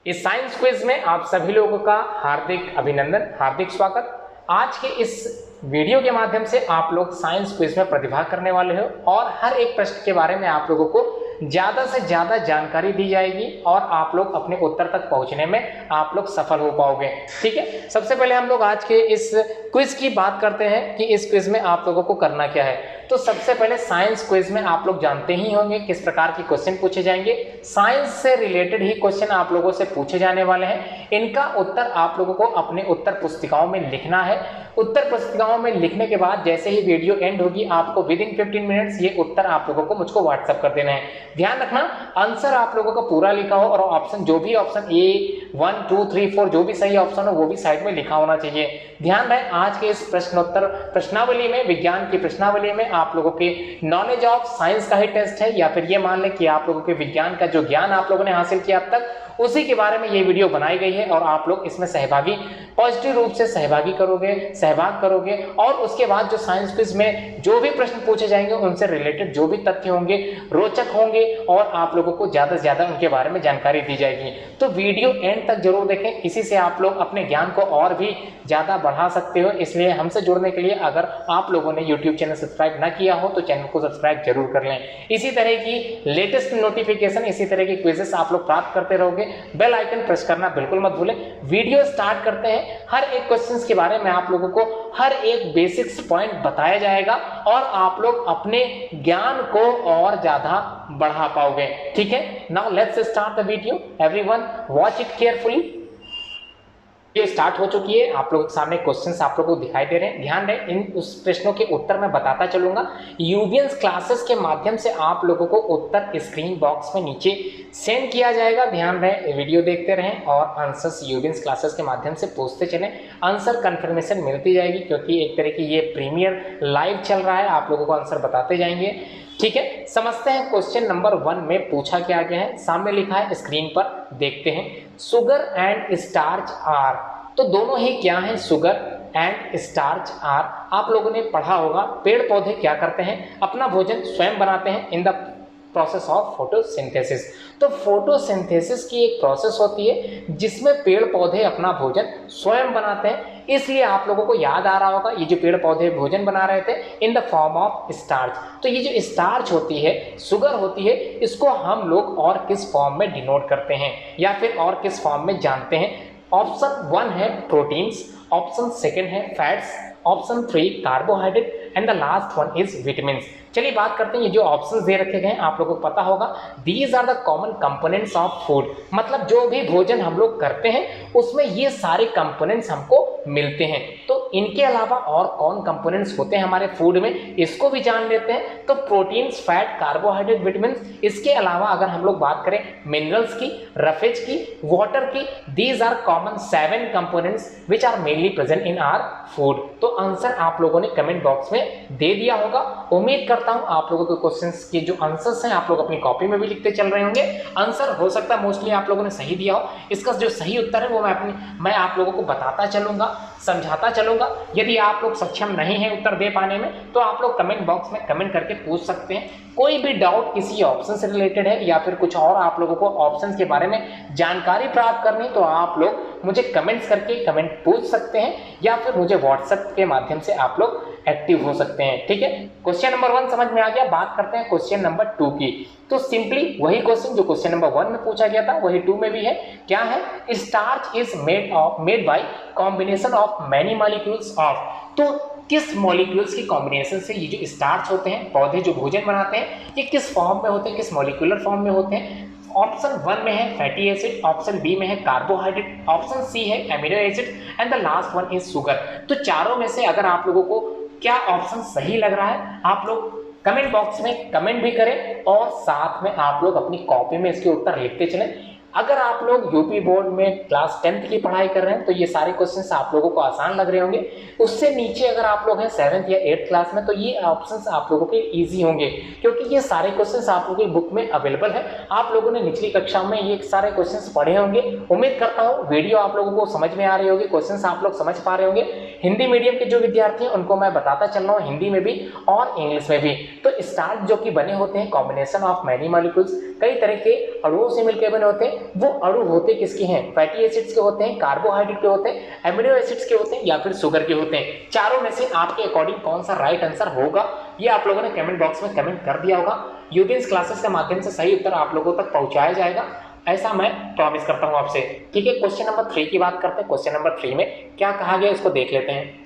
इस science quiz में आप सभी लोगों का हार्दिक अभिनंदन, हार्दिक स्वागत। आज के इस वीडियो के माध्यम से आप लोग साइंस क्विज में प्रतिभाग करने वाले हो और हर एक प्रश्न के बारे में आप लोगों को ज़्यादा से ज़्यादा जानकारी दी जाएगी और आप लोग अपने उत्तर तक पहुंचने में आप लोग सफल हो पाओगे। ठीक है, सबसे पहले हम लोग आज के इस क्विज की बात करते हैं कि इस क्विज में आप लोगों को करना क्या है। तो सबसे पहले साइंस क्विज में आप लोग जानते ही होंगे किस प्रकार के क्वेश्चन पूछे जाएंगे। साइंस से रिलेटेड ही क्वेश्चन आप लोगों से पूछे जाने वाले हैं। इनका उत्तर आप लोगों को अपने उत्तर पुस्तिकाओं में लिखना है। उत्तर पुस्तिकाओं में लिखने के बाद जैसे ही वीडियो एंड होगी आपको विद इन 15 मिनट्स ये उत्तर आप लोगों को मुझको व्हाट्सएप कर देना है। ध्यान रखना, आंसर आप लोगों का पूरा लिखा हो और ऑप्शन जो भी ऑप्शन ए 1 2 3 4 जो भी सही ऑप्शन हो वो भी साइड में लिखा होना चाहिए। ध्यान रहे, आज के इस प्रश्नोत्तर प्रश्नावली में, विज्ञान की प्रश्नावली में आप लोगों के नॉलेज ऑफ साइंस का ही टेस्ट है, या फिर ये मान लें कि आप लोगों के विज्ञान का जो ज्ञान आप लोगों ने हासिल किया अब तक उसी के बारे में ये वीडियो बनाई गई है और आप लोग इसमें सहभागी, पॉजिटिव रूप से सहभाग करोगे और उसके बाद जो साइंस क्विज में जो भी प्रश्न पूछे जाएंगे उनसे रिलेटेड जो भी तथ्य होंगे रोचक होंगे और आप लोगों को ज्यादा से ज्यादा उनके बारे में जानकारी दी जाएगी। तो वीडियो एंड तक जरूर देखें, इसी से आप लोग अपने ज्ञान को और भी ज्यादा बढ़ा सकते हो। इसलिए हमसे जुड़ने के लिए अगर आप लोगों ने यूट्यूब चैनल सब्सक्राइब ना किया हो तो चैनल को सब्सक्राइब जरूर कर लें। इसी तरह की लेटेस्ट नोटिफिकेशन, इसी तरह की क्विजेस आप लोग प्राप्त करते रहोगे। बेल आइकन प्रेस करना बिल्कुल मत भूलें। वीडियो स्टार्ट करते हैं। हर एक क्वेश्चंस के बारे में आप लोगों को हर एक बेसिक्स पॉइंट बताया जाएगा और आप लोग अपने ज्ञान को और ज्यादा बढ़ा पाओगे। ठीक है, now let's start the video. Everyone watch it carefully. ये स्टार्ट हो चुकी है, आप लोगों के सामने क्वेश्चंस आप लोगों को दिखाई दे रहे हैं। ध्यान रहे, इन उस प्रश्नों के उत्तर मैं बताता चलूंगा। यूबियंस क्लासेस के माध्यम से आप लोगों को उत्तर स्क्रीन बॉक्स में नीचे सेंड किया जाएगा। ध्यान रहे, वीडियो देखते रहें और आंसर्स यूबियंस क्लासेस के माध्यम से पूछते चलें। आंसर कंफर्मेशन मिलती जाएगी क्योंकि एक तरह की ये प्रीमियर लाइव चल रहा है, आप लोगों को आंसर बताते जाएंगे। ठीक है, समझते हैं क्वेश्चन नंबर 1 में पूछा क्या गया है। सामने लिखा है, स्क्रीन पर देखते हैं। सुगर एंड स्टार्च आर, तो दोनों ही क्या हैं? Sugar and starch are. आप लोगों ने पढ़ा होगा पेड़ पौधे क्या करते हैं? अपना भोजन स्वयं बनाते हैं in the process of photosynthesis. तो फोटोसिंथेसिस की एक प्रोसेस होती है जिसमें पेड़ पौधे अपना भोजन स्वयं बनाते हैं। इसलिए आप लोगों को याद आ रहा होगा ये जो पेड़ पौधे भोजन बना रहे थे in the form of starch. तो ये जो स्टार्च होती है, शुगर होती है, इसको हम लोग और किस फॉर्म में डिनोट करते हैं या फिर और किस फॉर्म में जानते हैं? ऑप्शन 1 है प्रोटीन्स, ऑप्शन 2 है fats, option 3 carbohydrate and the last one is vitamins. चलिए बात करते हैं, ये जो ऑप्शंस दे रखे गए हैं आप लोगों को पता होगा, these are the common components of food. मतलब जो भी भोजन हम लोग करते हैं उसमें ये सारे कंपोनेंट्स हमको मिलते हैं। तो इनके अलावा और कौन कंपोनेंट्स होते हैं हमारे फूड में, इसको भी जान लेते हैं। तो प्रोटीन्स, फैट, कार्बोहाइड्रेट, विटामिन्स, इसके अलावा अगर हम लोग बात करें मिनरल्स की, रफेज की, वाटर की, these are common 7 components which are mainly present in our food. तो आंसर आप लोगों ने कमेंट बॉक्स में दे दिया होगा। उम्मीद करता हूं आप लोगों के क्वेश्चंस के जो आंसर्स हैं आप लोग अपनी कॉपी में भी लिखते चल रहे होंगे। आंसर हो सकता है मोस्टली आप लोगों ने सही दिया हो। इसका जो सही उत्तर है वो मैं आप लोगों को बताता चलूंगा, समझाता चलूंगा। यदि आप लोग सक्षम नहीं है उत्तर दे पाने में तो आप लोग कमेंट बॉक्स में कमेंट करके पूछ सकते हैं। कोई भी डाउट किसी ऑप्शन से रिलेटेड है या फिर कुछ और आप लोगों को ऑप्शंस के बारे में जानकारी प्राप्त करनी तो आप लोग मुझे कमेंट्स करके कमेंट पूछ सकते हैं या फिर मुझे व्हाट्सएप के माध्यम से आप लोग एक्टिव हो सकते हैं। ठीक है, क्वेश्चन नंबर 1 समझ में आ गया। बात करते हैं क्वेश्चन नंबर 2 की। तो सिंपली वही क्वेश्चन जो क्वेश्चन नंबर 1 में पूछा गया था वही 2 में भी है। क्या है? Starch is made by combination of many molecules of. तो किस मॉलिक्यूल्स की कॉम्बिनेशन से ये जो स्टार्च होते हैं, पौधे जो भोजन बनाते हैं, ये किस फॉर्म में होते हैं, किस मॉलिक्यूलर फॉर्म में होते हैं? ऑप्शन 1 में है फैटी एसिड, ऑप्शन बी में है कार्बोहाइड्रेट, ऑप्शन सी है amino acid and the last one is sugar. तो चारों में से अगर आप लोगों को क्या ऑप्शन सही लग रहा है आप लोग कमेंट बॉक्स में कमेंट भी करें और साथ में आप लोग अपनी कॉपी में इसके उत्तर लिखते चलें। अगर आप लोग यूपी बोर्ड में क्लास 10th की पढ़ाई कर रहे हैं तो ये सारे क्वेश्चंस आप लोगों को आसान लग रहे होंगे। उससे नीचे अगर आप लोग हैं 7th या 8th क्लास में तो ये ऑप्शंस आप लोगों के इजी होंगे क्योंकि ये सारे क्वेश्चंस आप लोगों की बुक में अवेलेबल है। आप लोगों ने निचली कक्षा में ये सारे क्वेश्चंस पढ़े होंगे। उम्मीद करता हूँ वीडियो आप लोगों को समझ में आ रही होगी, क्वेश्चंस आप लोग समझ पा रहे होंगे। हिंदी मीडियम के जो विद्यार्थी हैं उनको मैं बताता चल रहा हूँ हिंदी में भी और इंग्लिश में भी। तो स्टार्च जो कि बने होते हैं कॉम्बिनेशन ऑफ मैनी मॉलिक्यूल्स, कई तरह के अणुओं से मिलकर बने होते हैं वो अणु होते किसके हैं, फैटी एसिड्स के होते हैं, कार्बोहाइड्रेट के होते हैं, एमिनो एसिड्स के होते हैं या फिर शुगर के होते हैं। चारों में से आपके अकॉर्डिंग कौन सा राइट आंसर होगा ये आप लोगों ने कमेंट बॉक्स में कमेंट कर दिया होगा। यूबीएस क्लासेस के माध्यम से सही उत्तर आप लोगों तक पहुंचाया जाएगा, ऐसा मैं प्रॉमिस करता हूं आपसे। ठीक है, क्वेश्चन नंबर 3 की बात करते हैं। क्वेश्चन नंबर 3 में क्या कहा गया इसको देख लेते हैं।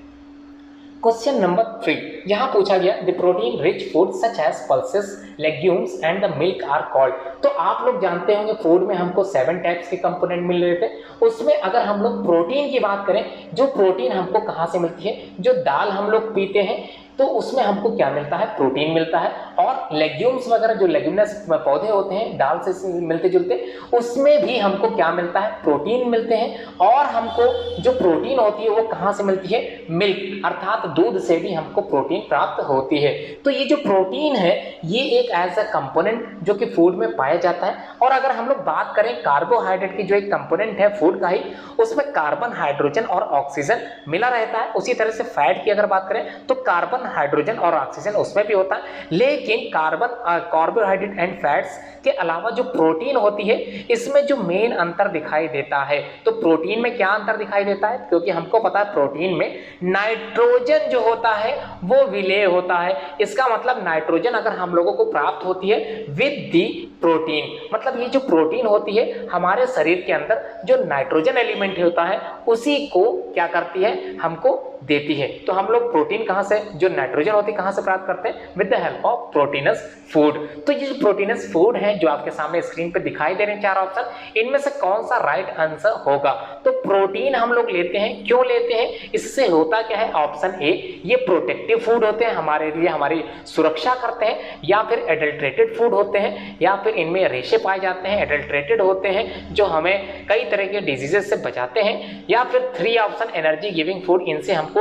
क्वेश्चन नंबर 3 यहां पूछा गया the protein rich food such as pulses, legumes and the milk are called. तो आप लोग जानते होंगे फूड में हमको 7 टाइप्स के कंपोनेंट मिल रहे थे, उसमें अगर हम लोग प्रोटीन की बात करें, जो प्रोटीन हमको कहां से मिलती है, जो दाल हम लोग पीते हैं तो उसमें हमको क्या मिलता है, प्रोटीन मिलता है। और लेग्यूम्स वगैरह जो लेग्यूमिनस पौधे होते हैं दाल से मिलते जुलते, उसमें भी हमको क्या मिलता है, प्रोटीन मिलते हैं। और हमको जो प्रोटीन होती है वो कहाँ से मिलती है, मिल्क अर्थात दूध से भी हमको प्रोटीन प्राप्त होती है। तो ये जो प्रोटीन है ये एक एज अ कंपोनेंट जो कि फूड में पाया जाता है। और अगर हम लोग बात करें कार्बोहाइड्रेट की जो एक कंपोनेंट है फूड का ही, उसमें कार्बन, हाइड्रोजन और ऑक्सीजन मिला रहता है। उसी तरह से फैट की अगर बात करें तो कार्बन, हाइड्रोजन और ऑक्सीजन उसमें भी होता है, लेकिन कार्बोहाइड्रेट एंड फैट्स के अलावा जो प्रोटीन होती है इसमें जो मेन अंतर दिखाई देता है, तो प्रोटीन में क्या अंतर दिखाई देता है, क्योंकि हमको पता है प्रोटीन में नाइट्रोजन जो होता है वो विलेय होता है। इसका मतलब नाइट्रोजन अगर हम लोगों को प्राप्त होती है विद दी प्रोटीन, मतलब ये जो प्रोटीन होती है हमारे शरीर के अंदर जो नाइट्रोजन एलिमेंट होता है उसी को क्या करती है, हमको देती है। तो हम लोग प्रोटीन कहां से, जो नाइट्रोजन होती है कहां से प्राप्त करते हैं, with the help of proteins food. तो ये जो प्रोटीनस फूड है जो आपके सामने स्क्रीन पे दिखाई दे रहे हैं 4 ऑप्शन, इनमें से कौन सा राइट आंसर होगा। तो प्रोटीन हम लोग लेते हैं, क्यों लेते हैं, इससे होता क्या है, ऑप्शन ए ये प्रोटेक्टिव फूड होते हैं, हमारे लिए हमारी सुरक्षा करते हैं, या फिर एडल्ट्रेटेड फूड होते हैं, या फिर इनमें रेशे पाए जाते हैं, एडल्ट्रेटेड होते हैं जो हमें कई तरह के डिजीजेस से बचाते हैं, या फिर 3 ऑप्शन एनर्जी गिविंग फूड, इनसे हमको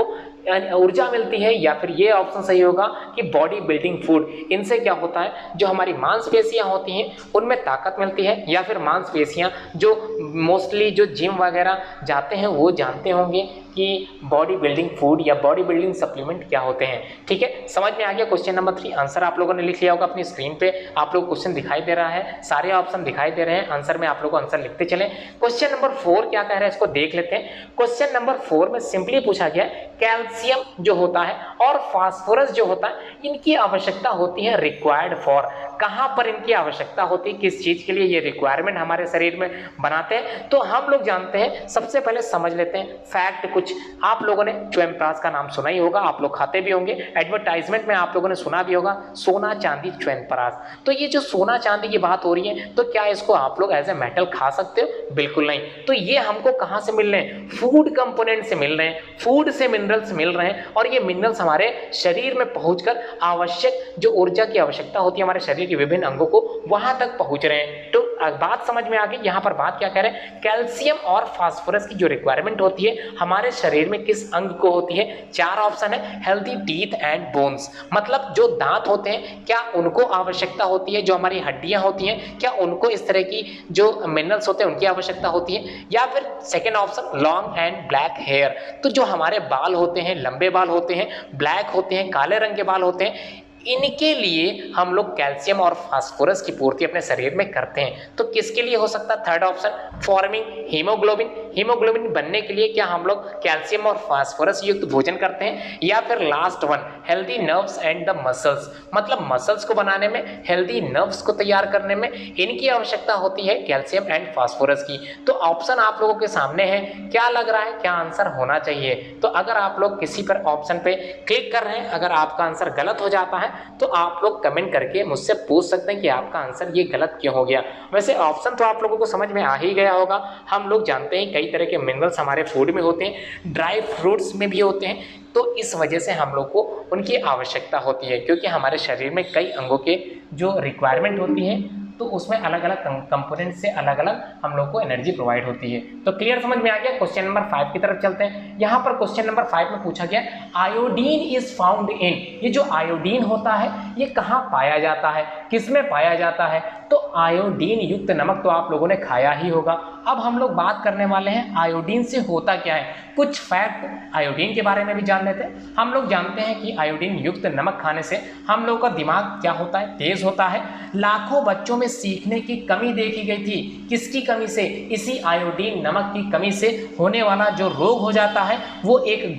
ऊर्जा मिलती है, या फिर ये ऑप्शन सही होगा कि बॉडी बिल्डिंग फूड, इनसे क्या होता है, जो हमारी मांसपेशियां होती हैं उनमें ताकत मिलती है, या फिर मांसपेशियां जो मोस्टली जो जिम वगैरह जाते हैं वो जानते होंगे कि बॉडी बिल्डिंग फूड या बॉडी बिल्डिंग सप्लीमेंट क्या होते हैं। ठीक है, समझ में आ गया। क्वेश्चन नंबर 3 आंसर आप लोगों ने लिख लिया होगा अपनी स्क्रीन पे, आप लोग क्वेश्चन दिखाई दे रहा है, सारे ऑप्शन दिखाई दे रहे हैं, आंसर में आप लोग आंसर लिखते चलें। क्वेश्चन नंबर 4 क्या कह रहा है इसको देख लेते हैं। क्वेश्चन नंबर 4 में सिंपली पूछा गया कैल्शियम जो होता है और फास्फोरस जो होता है इनकी आवश्यकता होती है रिक्वायर्ड फॉर, कहां पर इनकी आवश्यकता होती है, किस चीज के लिए ये रिक्वायरमेंट हमारे शरीर में बनाते हैं। तो हम लोग जानते हैं, सबसे पहले समझ लेते हैं फैक्ट कुछ। आप लोगों ने च्यवनप्राश का नाम सुना ही होगा, आप लोग खाते भी होंगे, एडवर्टाइजमेंट में आप लोगों ने सुना भी होगा, सोना चांदी च्यवनप्राश। तो ये जो सोना चांदी की बात हो रही है, तो क्या इसको आप लोग एज ए मेटल खा सकते हो, बिल्कुल नहीं। तो ये हमको कहां से मिल रहे हैं, फूड कंपोनेंट से मिल रहे हैं, फूड से मिनरल्स मिल रहे हैं, और ये मिनरल्स हमारे शरीर में पहुंचकर आवश्यक जो ऊर्जा की आवश्यकता होती है हमारे शरीर के विभिन्न अंगों को, वहां तक पहुंच रहे हैं। तो बात समझ में आ गई। यहां पर बात क्या कह रहे हैं, कैल्शियम और फास्फोरस की जो रिक्वायरमेंट होती है हमारे शरीर में किस अंग को होती है। 4 ऑप्शन है, हेल्दी टीथ एंड बोन्स, मतलब जो दांत होते हैं क्या उनको आवश्यकता होती है, जो हमारी हड्डियां होती हैं क्या उनको इस तरह की जो मिनरल्स होते हैं उनकी आवश्यकता होती है, या फिर second option long and black hair, तो जो हमारे बाल होते हैं, लंबे बाल होते हैं, ब्लैक होते हैं, काले रंग के बाल होते हैं, इनके लिए हम लोग कैल्शियम और फास्फोरस की पूर्ति अपने शरीर में करते हैं। तो किसके लिए हो सकता है, third option forming haemoglobin, haemoglobin बनने के लिए क्या हम लोग कैल्शियम और फास्फोरस युक्त भोजन करते हैं, या फिर last one healthy nerves and the muscles, मतलब मसल्स को बनाने में, हेल्दी नर्व्स को तैयार करने में इनकी आवश्यकता होती है कैल्शियम एंड फास्फोरस की। तो ऑप्शन आप लोगों के सामने है, क्या लग रहा है क्या आंसर होना चाहिए। तो अगर आप लोग किसी पर ऑप्शन पे क्लिक कर रहे हैं, अगर आपका आंसर गलत हो जाता है तो आप लोग कमेंट करके मुझसे पूछ सकते हैं कि आपका आंसर ये गलत क्यों हो गया। वैसे ऑप्शन तो आप लोगों को समझ में आ ही गया होगा। हम लोग जानते हैं कई तरह के मिनरल्स हमारे फूड में होते हैं, ड्राई फ्रूट्स में भी होते हैं, तो इस वजह से हम लोग को उनकी आवश्यकता होती है, क्योंकि हमारे शरीर में कई अंगों के जो रिक्वायरमेंट होती है तो उसमें अलग अलग कंपोनेंट से अलग अलग हम लोग को एनर्जी प्रोवाइड होती है। तो क्लियर समझ में आ गया। क्वेश्चन नंबर 5 की तरफ चलते हैं। यहाँ पर क्वेश्चन नंबर 5 में पूछा गया आयोडीन इज फाउंड इन, ये जो आयोडीन होता है ये कहाँ पाया जाता है, किसमें पाया जाता है। तो आयोडीन युक्त नमक तो आप लोगों ने खाया ही होगा, अब हम लोग बात करने वाले हैं आयोडीन से होता क्या है। कुछ फैक्ट आयोडीन के बारे में भी जान लेते हैं। हम लोग जानते हैं कि आयोडीन युक्त नमक खाने से हम लोग का दिमाग क्या होता है, तेज होता है। लाखों बच्चों में सीखने की कमी देखी गई थी। किसकी कमी से? इसी आयोडीन नमक की कमी से होने वाला जो रोग हो जाता है वो एक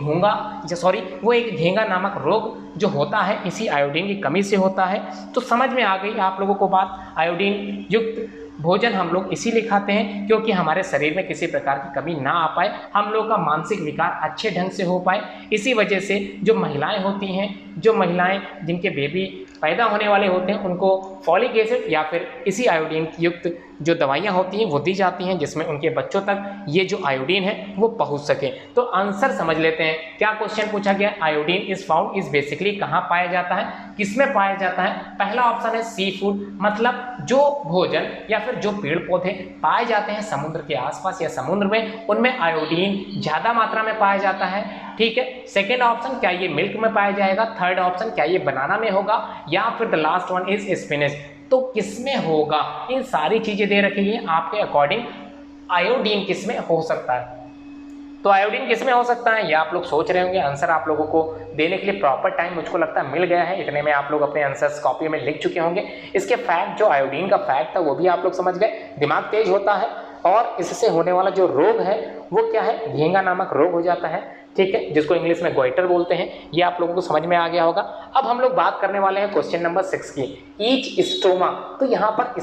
घेंगा नामक रोग जो होता है इसी आयोडीन की कमी से होता है। तो समझ में आ गई आप लोगों को बात। आयोडीन युक्त भोजन हम लोग इसीलिए खाते हैं क्योंकि हमारे शरीर में किसी प्रकार की कमी ना आ पाए, हम लोग का मानसिक विकार अच्छे ढंग से हो पाए। इसी वजह से जो महिलाएं होती हैं, जिनके बेबी पैदा होने वाले होते हैं, उनको फॉलिक एसिड या फिर इसी आयोडीन युक्त जो दवाइयाँ होती हैं वो दी जाती हैं, जिसमें उनके बच्चों तक ये जो आयोडीन है वो पहुँच सके। तो आंसर समझ लेते हैं। क्या क्वेश्चन पूछा गया? Iodine is found is basically कहाँ पाया जाता है, किसमें पाया जाता है? पहला ऑप्शन है सी फूड, मतलब जो भोजन या फिर जो पेड़ पौधे पाए जाते हैं समुद्र के आसपास या समुद्र में, उनमें आयोडीन ज़्यादा मात्रा में पाया जाता है। ठीक है। सेकेंड ऑप्शन, क्या ये मिल्क में पाया जाएगा? थर्ड ऑप्शन, क्या ये बनाना में होगा? या फिर the last one is spinach. तो किसमें होगा? इन सारी चीजें दे रखी है आपके अकॉर्डिंग। आयोडीन किसमें हो सकता है? तो आयोडीन किसमें हो सकता है ये आप लोग सोच रहे होंगे। आंसर आप लोगों को देने के लिए प्रॉपर टाइम मुझको लगता है मिल गया है। इतने में आप लोग अपने आंसर्स कॉपी में लिख चुके होंगे। इसके फैक्ट, जो आयोडीन का फैक्ट था वो भी आप लोग समझ गए। दिमाग तेज होता है और इससे होने वाला जो रोग है वो क्या है? घेंगा नामक रोग हो जाता है। ठीक है, जिसको इंग्लिश में गोइटर बोलते हैं। ये आप लोगों को समझ में आ गया होगा। अब हम लोग बात करने वाले हैं क्वेश्चन नंबर 6 की, ईच स्टोमा। तो यहाँ पर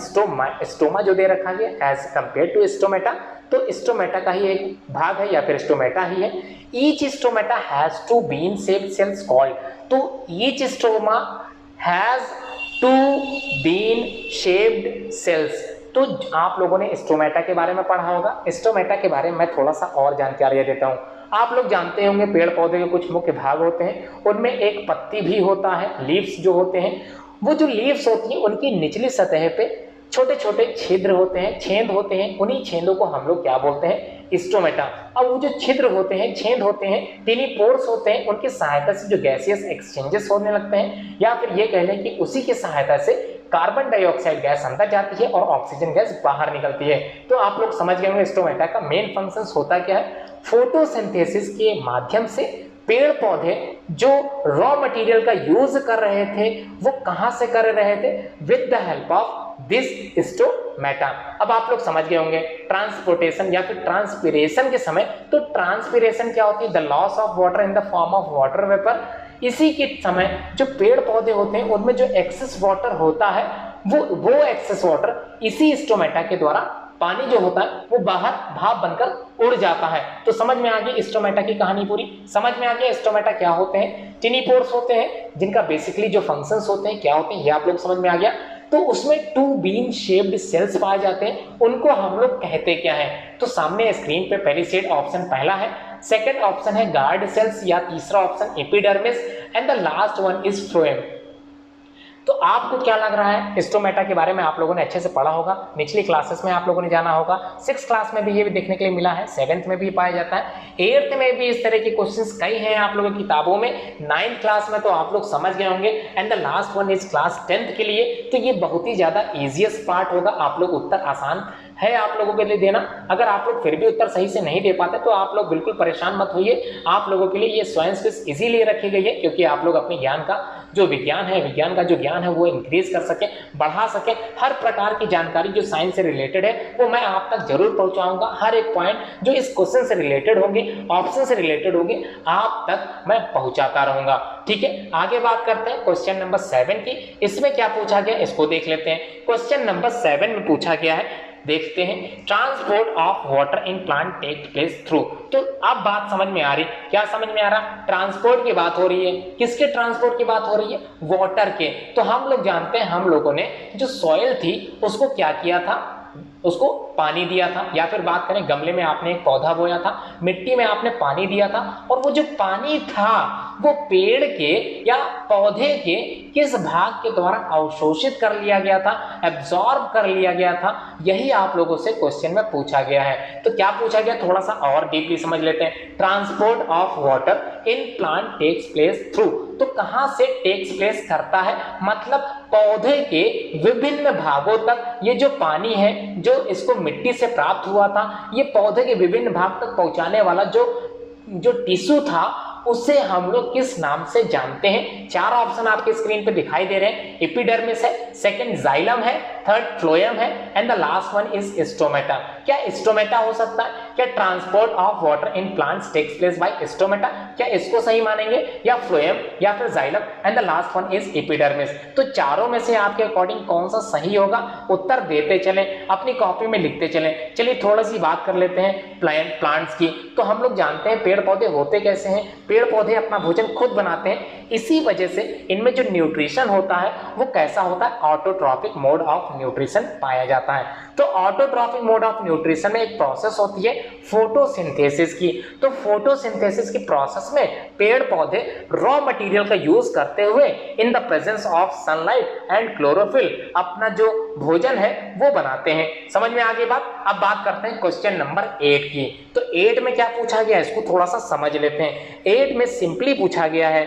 स्टोमा जो दे रखा गया एज कंपेयर टू स्टोमेटा, तो स्टोमेटा का ही एक भाग है या फिर स्टोमेटा ही है। Each stomata has two bean shaped cells called. तो each stoma has two bean shaped cells. तो आप लोगों ने स्टोमेटा के बारे में पढ़ा होगा। स्टोमेटा के बारे में मैं थोड़ा सा और जानकारी देता हूँ। आप लोग जानते होंगे पेड़ पौधे के कुछ मुख्य भाग होते हैं, उनमें एक पत्ती भी होता है, लीव्स जो होते हैं। वो जो लीव्स होती हैं उनकी निचली सतह पे छोटे छोटे छिद्र होते हैं, छेद होते हैं। उन्हीं छेदों को हम लोग क्या बोलते हैं? स्टोमेटा। अब वो जो छिद्र होते हैं, छेद होते हैं, टिनी पोर्स होते हैं, उनकी सहायता से जो गैसियस एक्सचेंजेस होने लगते हैं, या फिर ये कह लें कि उसी की सहायता से कार्बन डाइऑक्साइड गैस अंदर जाती है और ऑक्सीजन गैस बाहर निकलती है। तो आप लोग समझ गए होंगे स्टोमेटा का मेन फंक्शन होता क्या है। फोटोसिंथेसिस के माध्यम से पेड़ पौधे जो रॉ मटेरियल का यूज कर रहे थे वो कहां से कर रहे थे? With the help of this stomata. अब आप लोग समझ गए होंगे ट्रांसपोर्टेशन या फिर ट्रांसपिरेशन के समय। तो ट्रांसपिरेशन क्या होती है? The loss of water in the form of water vapour. इसी के समय जो पेड़ पौधे होते हैं उनमें जो एक्सेस वाटर होता है वो एक्सेस वाटर इसी स्टोमेटा के द्वारा पानी जो होता है वो बाहर भाप बनकर उड़ जाता है। तो समझ में आ गई स्टोमेटा की कहानी पूरी। समझ में आ गया स्टोमेटा क्या होते हैं? टिनी पोर्स होते हैं जिनका बेसिकली जो फंक्शंस होते हैं क्या होते हैं ये आप लोग समझ में आ गया। तो उसमें टू बीन शेप्ड सेल्स पाए जाते हैं, उनको हम लोग कहते क्या है? तो सामने स्क्रीन पे पहली सेट ऑप्शन पहला है, सेकंड ऑप्शन है गार्ड सेल्स या तीसरा option epidermis and the last one is phloem. तो आपको क्या लग रहा है? स्टोमेटा के बारे में आप लोगों ने अच्छे से पढ़ा होगा, निचली क्लासेस में आप लोगों ने जाना होगा। 6th क्लास में भी ये भी देखने के लिए मिला है, 7th में भी पाया जाता है, 8th में भी इस तरह के क्वेश्चंस कई हैं आप लोगों की किताबों में। 9th क्लास में तो आप लोग समझ गए होंगे and the last one is class 10th के लिए। तो ये बहुत ही ज्यादा ईजीएस्ट पार्ट होगा, आप लोग उत्तर आसान है आप लोगों के लिए देना। अगर आप लोग फिर भी उत्तर सही से नहीं दे पाते तो आप लोग बिल्कुल परेशान मत होइए। आप लोगों के लिए ये साइंस क्विज इजीली रखी गई है क्योंकि आप लोग अपने ज्ञान का जो विज्ञान का जो ज्ञान है वो इंक्रीज कर सके, बढ़ा सके। हर प्रकार की जानकारी जो साइंस से रिलेटेड है वो मैं आप तक जरूर पहुंचाऊंगा। हर एक पॉइंट जो इस क्वेश्चन से रिलेटेड होंगे, ऑप्शन से रिलेटेड होंगे, आप तक मैं पहुंचाता रहूंगा। ठीक है, आगे बात करते हैं क्वेश्चन नंबर 7 की। इसमें क्या पूछा गया इसको देख लेते हैं। क्वेश्चन नंबर 7 में पूछा गया है, देखते हैं, transport of water in plant take place through. तो अब बात समझ में आ रही, क्या समझ में आ रहा? ट्रांसपोर्ट की बात हो रही है। किसके ट्रांसपोर्ट की बात हो रही है? वाटर के। तो हम लोग जानते हैं हम लोगों ने जो सॉइल थी उसको क्या किया था? उसको पानी दिया था, या फिर बात करें गमले में आपने एक पौधा बोया था, मिट्टी में आपने पानी दिया था, और वो जो पानी था वो पेड़ के या पौधे के किस भाग के द्वारा अवशोषित कर लिया गया था, एब्जॉर्ब कर लिया गया था, यही आप लोगों से क्वेश्चन में पूछा गया है। तो क्या पूछा गया, थोड़ा सा और डीपली समझ लेते हैं। Transport of water in plant takes place through, तो कहां से टेक्स प्लेस करता है, मतलब पौधे के विभिन्न भागों तक ये जो पानी है जो इसको मिट्टी से प्राप्त हुआ था, ये पौधे के विभिन्न भाग तक पहुंचाने वाला जो टिश्यू था उसे हम लोग किस नाम से जानते हैं। चार ऑप्शन आपके स्क्रीन पे दिखाई दे रहे हैं। एपिडर्मिस है, सेकंड जाइलम है, थर्ड फ्लोएम है and the last one is stomata. क्या स्टोमेटा हो सकता है? क्या transport of water in plants takes place by stomata, क्या इसको सही मानेंगे, या फ्लोएम या फिर xylem and the last one is epidermis. तो चारों में से आपके अकॉर्डिंग कौन सा सही होगा, उत्तर देते चलें, अपनी कॉपी में लिखते चलें। चलिए थोड़ी सी बात कर लेते हैं प्लांट्स की। तो हम लोग जानते हैं पेड़ पौधे होते कैसे हैं, पेड़ पौधे अपना भोजन खुद बनाते हैं, इसी वजह से इनमें जो न्यूट्रिशन होता है वो कैसा होता है, ऑटोट्रॉफिक मोड ऑफ न्यूट्रिशन पाया जाता है। तो ऑटोट्रॉफिक मोड ऑफ न्यूट्रिशन में एक प्रोसेस होती है फोटोसिंथेसिस की। तो फोटोसिंथेसिस की प्रोसेस में पेड़ पौधे रॉ मटेरियल का यूज करते हुए in the presence of sunlight and chlorophyll अपना जो भोजन है वो बनाते हैं। समझ में आ गई बात। अब बात करते हैं क्वेश्चन नंबर 8 की। तो 8 में क्या पूछा गया, इसको थोड़ा सा समझ लेते हैं। 8 में सिंपली पूछा गया है,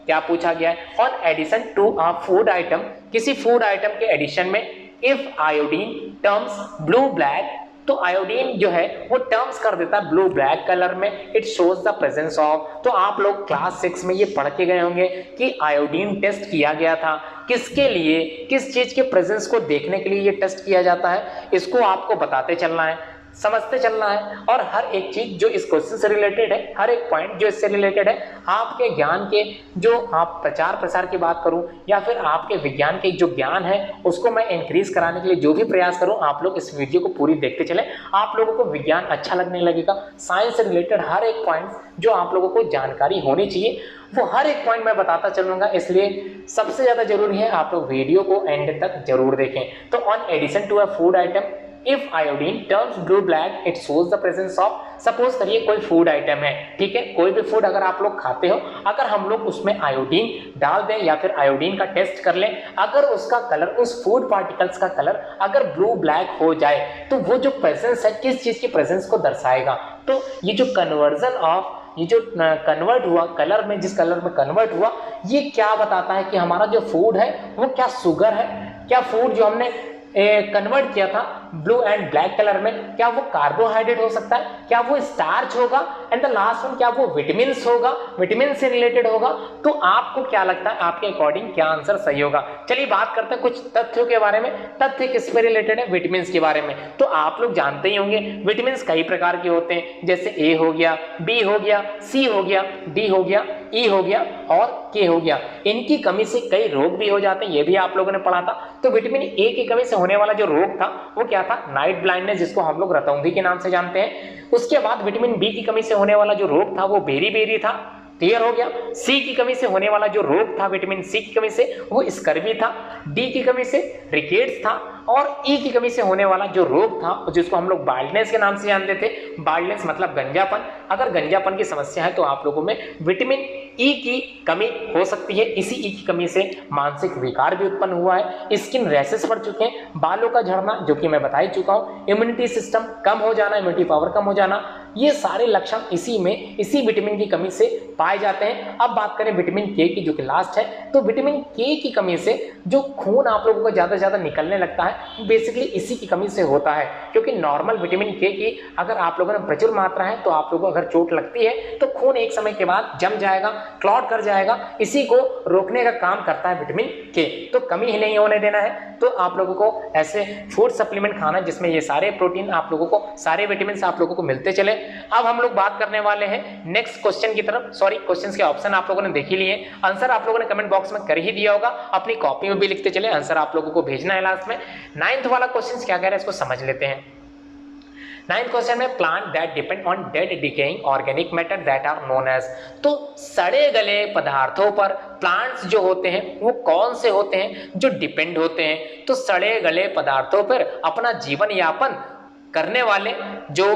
क्या पूछा गया है, on addition to a food item, किसी फूड आइटम के एडिशन में if iodine turns blue black, तो आयोडीन जो है वो टर्म्स कर देता है ब्लू ब्लैक कलर में, it shows the presence of. तो आप लोग क्लास 6 में ये पढ़ के गए होंगे कि आयोडीन टेस्ट किया गया था, किसके लिए, किस चीज के प्रेजेंस को देखने के लिए ये टेस्ट किया जाता है, इसको आपको बताते चलना है, समझते चलना है। और हर एक चीज जो इस क्वेश्चन से रिलेटेड है, हर एक पॉइंट जो इससे रिलेटेड है, आपके ज्ञान के जो आप प्रचार प्रसार की बात करूं या फिर आपके विज्ञान के जो ज्ञान है उसको मैं इंक्रीज कराने के लिए जो भी प्रयास करूं, आप लोग इस वीडियो को पूरी देखते चले। आप लोगों को विज्ञान अच्छा लगने लगेगा। साइंस से रिलेटेड हर एक पॉइंट जो आप लोगों को जानकारी होनी चाहिए वो हर एक पॉइंट मैं बताता चलूंगा, इसलिए सबसे ज्यादा जरूरी है आप लोग वीडियो को एंड तक जरूर देखें। तो on addition to a food item if iodine turns blue black it shows the presence of, suppose करिए कोई फूड आइटम है, ठीक है, कोई भी फूड अगर आप लोग खाते हो, अगर हम लोग उसमें आयोडीन डाल दें या फिर आयोडीन का टेस्ट कर लें, अगर उसका कलर, उस फूड पार्टिकल्स का कलर अगर ब्लू ब्लैक हो जाए तो वो जो प्रेजेंस है किस चीज की प्रेजेंस को दर्शाएगा। तो ये जो कन्वर्जन ऑफ, ये जो कन्वर्ट हुआ कलर में, जिस कलर में कन्वर्ट हुआ, ये क्या बताता है कि हमारा जो फूड है वो क्या शुगर है, क्या फूड जो हमने कन्वर्ट किया था ब्लू एंड ब्लैक कलर में, क्या वो कार्बोहाइड्रेट हो सकता है, क्या वो स्टार्च होगा, एंड द लास्ट वन क्या वो विटामिन होगा, विटामिन से रिलेटेड होगा। तो आपको क्या लगता है आपके अकॉर्डिंग क्या आंसर सही होगा। चलिए बात करते हैं कुछ तथ्यों के बारे में। तथ्य किस पे रिलेटेड है, विटामिन के बारे में। तो आप लोग जानते ही होंगे विटामिन कई प्रकार के होते हैं, जैसे ए हो गया, बी हो गया, सी हो गया, डी हो गया, ई हो गया और के हो गया। इनकी कमी से कई रोग भी हो जाते हैं, ये भी आप लोगों ने पढ़ा था। तो विटामिन ए की कमी से होने वाला जो रोग था वो क्या था, नाइट ब्लाइंडनेस, जिसको हम लोग रतौंधी के नाम से जानते हैं। उसके बाद विटामिन बी की कमी से होने वाला जो रोग था वो बेरी था, क्लियर हो गया। सी की कमी से होने वाला जो रोग था, विटामिन सी की कमी से, वो स्कर्वी था। डी की कमी से रिकेट्स था। और ई की कमी से होने वाला जो रोग था जिसको हम लोग बाल्डनेस के नाम से जानते थे, बाल्डनेस मतलब गंजापन। अगर गंजापन की समस्या है तो आप लोगों में विटामिन ई की कमी हो सकती है। इसी ई की कमी से मानसिक विकार भी उत्पन्न हुआ है, स्किन रैशेस पड़ चुके हैं, बालों का झड़ना जो कि मैं बता ही चुका हूं, इम्यूनिटी सिस्टम कम हो जाना, इम्यूनिटी पावर कम हो जाना, ये सारे लक्षण इसी विटामिन की कमी से पाए जाते हैं। अब बात करें विटामिन के की जो कि लास्ट है, तो विटामिन के की कमी से जो खून आप लोगों को ज्यादा से ज्यादा निकलने लगता है, बेसिकली इसी की कमी से होता है। क्योंकि नॉर्मल विटामिन के की अगर आप लोगों में प्रचुर मात्रा है तो आप लोगों को अगर चोट लगती है तो खून एक समय के बाद जम जाएगा, क्लॉट कर जाएगा, इसी को रोकने का काम करता है विटामिन के। तो कमी ही नहीं होने देना है। तो आप लोगों को ऐसे फूड सप्लीमेंट खाना जिसमें ये सारे प्रोटीन आप लोगों को, सारे विटामिन आप लोगों को मिलते चले। अब हम लोग बात करने वाले हैं नेक्स्ट क्वेश्चन की तरफ। सॉरी, क्वेश्चंस के ऑप्शन आप लोगों ने देख ही लिए, आंसर आप लोगों ने कमेंट बॉक्स में कर ही दिया होगा, अपनी कॉपी में भी लिखते चले, आंसर आप लोगों को भेजना है लास्ट में। 9th वाला क्वेश्चन क्या कह रहा है इसको समझ लेते हैं। 9th क्वेश्चन में plant that depend on dead decaying organic matter that are known as, तो सड़े गले पदार्थों पर प्लांट्स जो होते हैं वो कौन से होते हैं जो डिपेंड होते हैं। तो सड़े गले पदार्थों पर अपना जीवन यापन करने वाले जो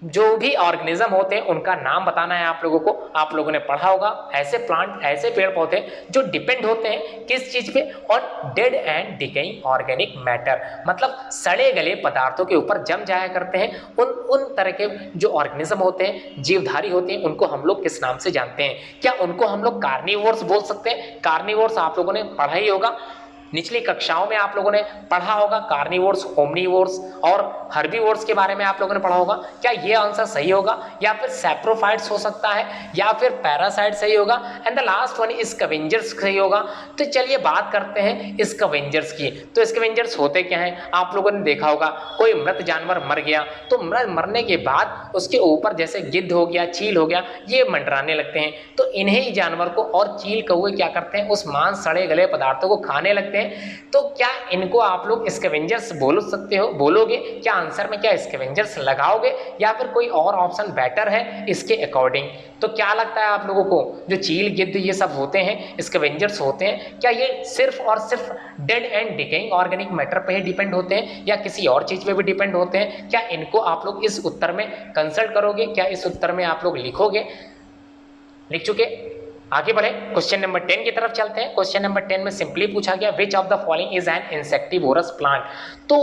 जो भी ऑर्गेनिज्म होते हैं उनका नाम बताना है आप लोगों को। आप लोगों ने पढ़ा होगा ऐसे प्लांट, ऐसे पेड़ पौधे जो डिपेंड होते हैं किस चीज पे, on dead and decaying organic matter, मतलब सड़े गले पदार्थों के ऊपर जम जाया करते हैं। उन तरह के जो ऑर्गेनिज्म होते हैं, जीवधारी होते हैं, उनको हम लोग किस नाम से जानते हैं? क्या उनको हम लोग कार्निवोर्स बोल सकते हैं? कार्निवोर्स आप लोगों ने पढ़ा ही होगा, निचली कक्षाओं में आप लोगों ने पढ़ा होगा कार्निवोर्स, ओमनीवोर्स और हर्बीवोर्स के बारे में आप लोगों ने पढ़ा होगा। क्या ये आंसर सही होगा, या फिर सैप्रोफाइट्स हो सकता है, या फिर पैरासाइट सही होगा, and the last one scavengers सही होगा? तो चलिए बात करते हैं स्कैवेंजर्स की। तो स्कैवेंजर्स होते क्या हैं? आप लोगों ने देखा होगा कोई मृत जानवर मर गया तो मरने के बाद उसके ऊपर जैसे गिद्ध हो गया, चील हो गया, ये मंडराने लगते हैं। तो इन्हें ही जानवर को और चील कौवे क्या करते हैं? उस मांस सड़े गले पदार्थों को खाने लगते हैं। तो क्या इनको आप लोग स्कैवेंजर्स बोल सकते हो, बोलोगे? क्या आंसर में क्या स्कैवेंजर्स लगाओगे, या फिर कोई और ऑप्शन बेटर है इसके अकॉर्डिंग? तो क्या लगता है आप लोगों को, जो चील गिद्ध ये सब होते हैं, स्कैवेंजर्स होते हैं, क्या ये सिर्फ और सिर्फ dead and decaying organic matter पे ही डिपेंड होते हैं, या किसी और चीज पे भी डिपेंड होते हैं? क्या इनको आप लोग इस उत्तर में कंसल्ट करोगे? क्या इस उत्तर में आप लोग लिखोगे? लिख चुके? आगे बढ़े, क्वेश्चन नंबर 10 की तरफ चलते हैं। क्वेश्चन नंबर 10 में सिंपली पूछा गया विच of the following is an insectivorous plant? तो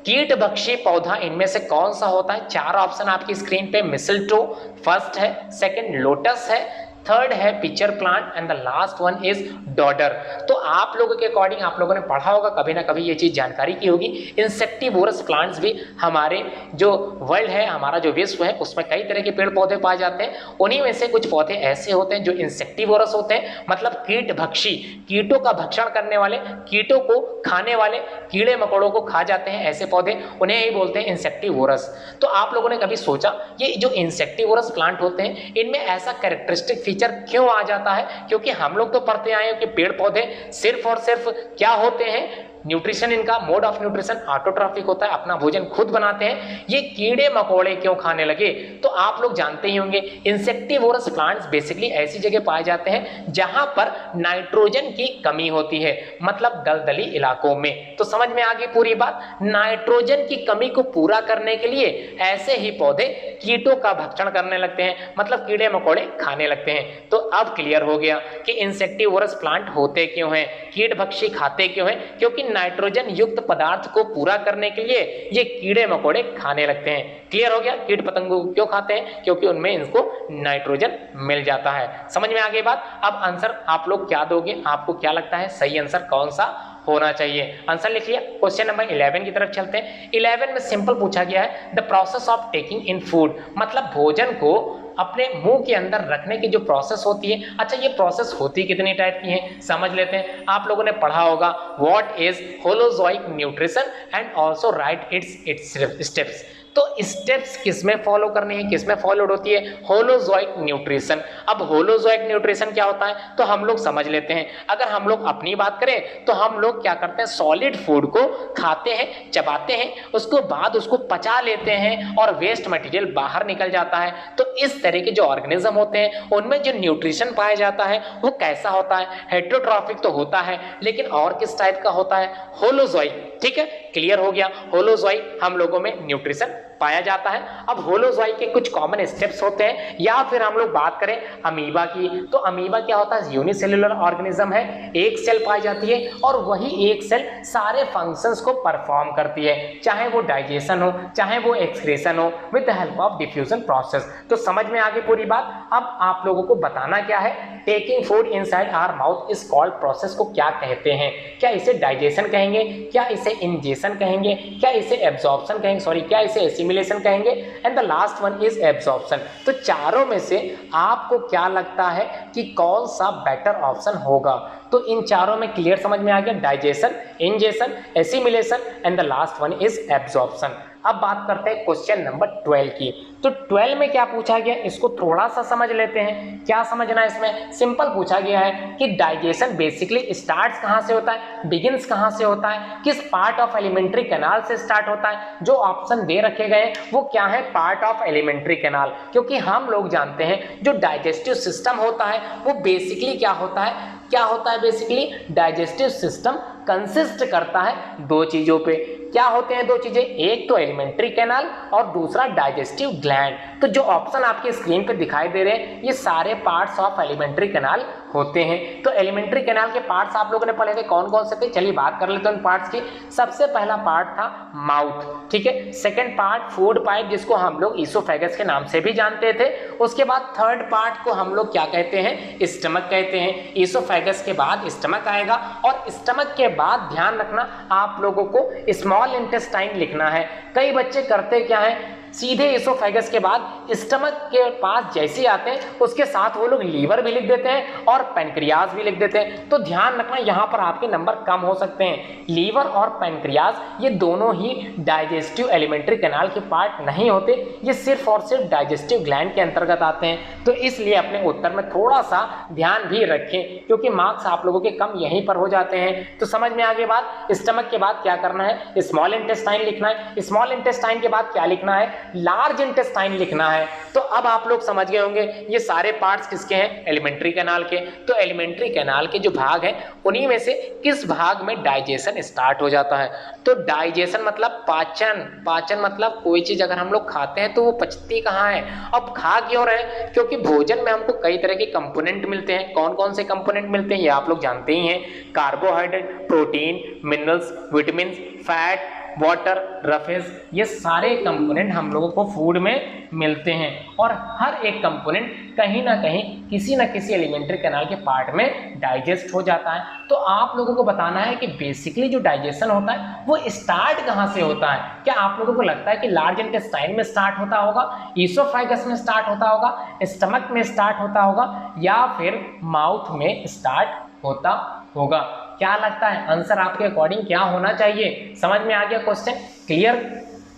कीटभक्षी पौधा इनमें से कौन सा होता है? चार ऑप्शन आपकी स्क्रीन पे, मिसल्टो फर्स्ट है, सेकंड लोटस है, थर्ड है pitcher plant, and the last one is dodder. तो आप लोगों के अकॉर्डिंग आप लोगों ने पढ़ा होगा कभी ना कभी, ये चीज जानकारी की होगी। इंसेक्टिवोरस प्लांट्स भी हमारे जो वर्ल्ड है, हमारा जो विश्व है, उसमें कई तरह के पेड़ पौधे पाए जाते हैं। उन्हीं में से कुछ पौधे ऐसे होते हैं जो इंसेक्टिवोरस होते हैं, मतलब कीटभक्षी, कीटों का भक्षण करने वाले, कीटों को खाने वाले, कीड़े मकोड़ों को खा जाते हैं ऐसे पौधे, उन्हें ही बोलते हैं इंसेक्टिवोरस। तो आप लोगों ने कभी सोचा ये जो इंसेक्टिवोरस प्लांट होते हैं इनमें ऐसा कैरेक्टरिस्टिक फीचर क्यों आ जाता है? क्योंकि हम लोग तो पढ़ते आए हैं कि पेड़ पौधे सिर्फ और सिर्फ क्या होते हैं, न्यूट्रिशन, इनका मोड ऑफ न्यूट्रिशन ऑटोट्रॉफिक होता है, अपना भोजन खुद बनाते हैं। ये कीड़े मकोड़े क्यों खाने लगे? तो आप लोग जानते ही होंगे इंसेक्टिवोरस प्लांट्स बेसिकली ऐसी जगह पाए जाते हैं जहां पर नाइट्रोजन की कमी होती है, मतलब दलदली इलाकों में। तो समझ में आ गई पूरी बात। नाइट्रोजन की कमी को पूरा करने के लिए ऐसे ही पौधे कीटों का भक्षण करने लगते हैं, मतलब कीड़े मकोड़े खाने लगते हैं। तो अब क्लियर हो गया कि इंसेक्टिवोरस प्लांट होते क्यों हैं, कीटभक्षी खाते क्यों हैं? क्योंकि नाइट्रोजन युक्त पदार्थ को पूरा करने के लिए ये कीड़े मकोड़े खाने लगते हैं। क्लियर हो गया? कीट पतंगों को क्यों खाते हैं? क्योंकि उनमें इनको नाइट्रोजन मिल जाता है। समझ में आ गई बात? अब आंसर आप लोग क्या दोगे? आपको क्या लगता है सही आंसर कौन सा होना चाहिए? आंसर लिख लिया। क्वेश्चन नंबर 11 की तरफ चलते हैं। 11 में सिंपल पूछा गया है the process of taking in food, मतलब भोजन को अपने मुंह के अंदर रखने की जो प्रोसेस होती है। अच्छा, ये प्रोसेस होती कितनी टाइप की है समझ लेते हैं। आप लोगों ने पढ़ा होगा what is holozoic nutrition and also right it's steps. तो स्टेप्स किसमें फॉलो करनी है, किसमें फॉलोड होती है? Holozoic nutrition. अब होलोजोइक न्यूट्रिशन क्या होता है तो हम लोग समझ लेते हैं। अगर हम लोग अपनी बात करें तो हम लोग क्या करते हैं, सॉलिड फूड को खाते हैं, चबाते हैं, उसके बाद उसको पचा लेते हैं और वेस्ट मटेरियल बाहर निकल जाता है। तो इस तरह के जो ऑर्गेनिज्म होते हैं उनमें जो न्यूट्रिशन पाया जाता है वो कैसा होता है? हेटेरोट्रॉफिक तो होता है, लेकिन और किस टाइप का होता है? होलोजोइक। ठीक है, क्लियर हो गया। होलोजोइक हम लोगों में न्यूट्रिशन पाया जाता है। अब होलोजोइक के कुछ कॉमन स्टेप्स होते हैं, या फिर हम लोग बात करें अमीबा की, तो अमीबा क्या होता है? यूनिसेल्युलर ऑर्गेनिज्म है, एक सेल पाई जाती है और वही एक सेल सारे फंक्शंस को परफॉर्म करती है, चाहे वो डाइजेशन हो, चाहे वो एक्सक्रीशन हो, with the help of diffusion process. तो समझ में आ गई पूरी बात। अब आप लोगों को बताना क्या है, taking food inside our mouth is called process को क्या कहते हैं? क्या इसे डाइजेशन कहेंगे, क्या इसे इंजेशन कहेंगे, क्या इसे एब्जॉर्प्शन कहेंगे, सॉरी क्या इसे एसिमिलेशन कहेंगे, and the last one is absorption. तो चारों में से आपको क्या लगता है कि कौन सा बेटर ऑप्शन होगा? तो इन चारों में क्लियर समझ में आ गया, digestion, ingestion, assimilation and the last one is absorption. अब बात करते हैं क्वेश्चन नंबर 12 की। तो 12 में क्या पूछा गया इसको थोड़ा सा समझ लेते हैं। क्या समझना है इसमें? सिंपल पूछा गया है कि डाइजेशन बेसिकली स्टार्ट्स कहां से होता है, बिगिंस कहां से होता है, किस पार्ट ऑफ एलिमेंट्री कैनाल से स्टार्ट होता है? जो ऑप्शन दे रखे गए वो क्या है? Part of alimentary canal. क्योंकि हम लोग जानते हैं जो डाइजेस्टिव सिस्टम होता है वो बेसिकली क्या होता है, क्या होता है बेसिकली? डाइजेस्टिव सिस्टम कंसिस्ट करता है दो चीजों पे। क्या होते हैं दो चीजें, एक तो एलिमेंट्री कैनाल और दूसरा डाइजेस्टिव ग्लैंड। तो जो ऑप्शन आपकी स्क्रीन पे दिखाई दे रहे हैं ये सारे पार्ट्स ऑफ एलिमेंट्री कैनाल होते हैं। तो एलिमेंट्री कैनाल के पार्ट्स आप लोगों ने पढ़े थे, कौन कौन से थे, चलिए बात कर लेते हैं उन पार्ट्स की। सबसे पहला पार्ट था माउथ, ठीक है। सेकंड पार्ट फूड पाइप, जिसको हम लोग ईसोफेगस के नाम से भी जानते थे। उसके बाद थर्ड पार्ट को हम लोग क्या कहते हैं, स्टमक कहते हैं। ईसोफेगस के बाद स्टमक आएगा और स्टमक के बाद ध्यान रखना आप लोगों को स्मॉल इंटेस्टाइन लिखना है। कई बच्चे करते क्या है, सीधे ईसोफेगस के बाद स्टमक के पास जैसे ही आते हैं उसके साथ वो लोग लीवर भी लिख देते हैं और पैनक्रियाज भी लिख देते हैं। तो ध्यान रखना यहाँ पर आपके नंबर कम हो सकते हैं। लीवर और पैनक्रियाज ये दोनों ही डाइजेस्टिव एलिमेंट्री कैनाल के पार्ट नहीं होते, ये सिर्फ और सिर्फ डाइजेस्टिव ग्लैंड के अंतर्गत आते हैं। तो इसलिए अपने उत्तर में थोड़ा सा ध्यान भी रखें, क्योंकि मार्क्स आप लोगों के कम यहीं पर हो जाते हैं। तो समझ में आगे बात। स्टमक के बाद क्या करना है, स्मॉल इंटेस्टाइन लिखना है। स्मॉल इंटेस्टाइन के बाद क्या लिखना है, लार्ज इंटेस्टाइन लिखना है। तो अब आप लोग समझ गए होंगे ये सारे पार्ट्स किसके हैं, एलिमेंट्री कैनाल के। तो एलिमेंट्री कैनाल के जो भाग हैं उन्हीं में से किस भाग में डाइजेशन स्टार्ट हो जाता है। तो डाइजेशन मतलब पाचन, पाचन मतलब कोई चीज अगर हम लोग खाते हैं तो वो पचती कहाँ है। अब खा क्यों रहे, क्योंकि भोजन में हमको कई तरह के कंपोनेंट मिलते हैं। कौन कौन से कंपोनेंट मिलते हैं ये आप लोग जानते ही हैं, carbohydrate, protein, minerals, vitamin, fat, water, roughage, ये सारे कंपोनेंट हम लोगों को फूड में मिलते हैं। और हर एक कंपोनेंट कहीं ना कहीं किसी न किसी एलिमेंट्री कैनाल के पार्ट में डाइजेस्ट हो जाता है। तो आप लोगों को बताना है कि बेसिकली जो डाइजेशन होता है वो स्टार्ट कहाँ से होता है। क्या आप लोगों को लगता है कि लार्ज इंटेस्टाइन में स्टार्ट होता होगा, ईसोफेगस में स्टार्ट होता होगा, स्टमक में स्टार्ट होता होगा, या फिर माउथ में स्टार्ट होता होगा। क्या लगता है आंसर आपके अकॉर्डिंग क्या होना चाहिए। समझ में आ गया क्वेश्चन, क्लियर।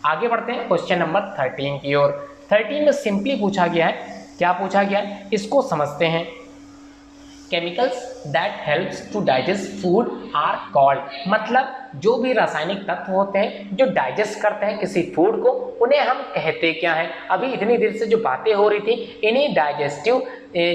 आगे बढ़ते हैं क्वेश्चन नंबर 13 की ओर। 13 में सिंपली पूछा गया है, क्या पूछा गया है इसको समझते हैं। Chemicals that helps to digest food are called, मतलब जो भी रासायनिक तत्व होते हैं जो डाइजेस्ट करते हैं किसी फूड को, उन्हें हम कहते क्या हैं। अभी इतनी देर से जो बातें हो रही थी इन्हीं डाइजेस्टिव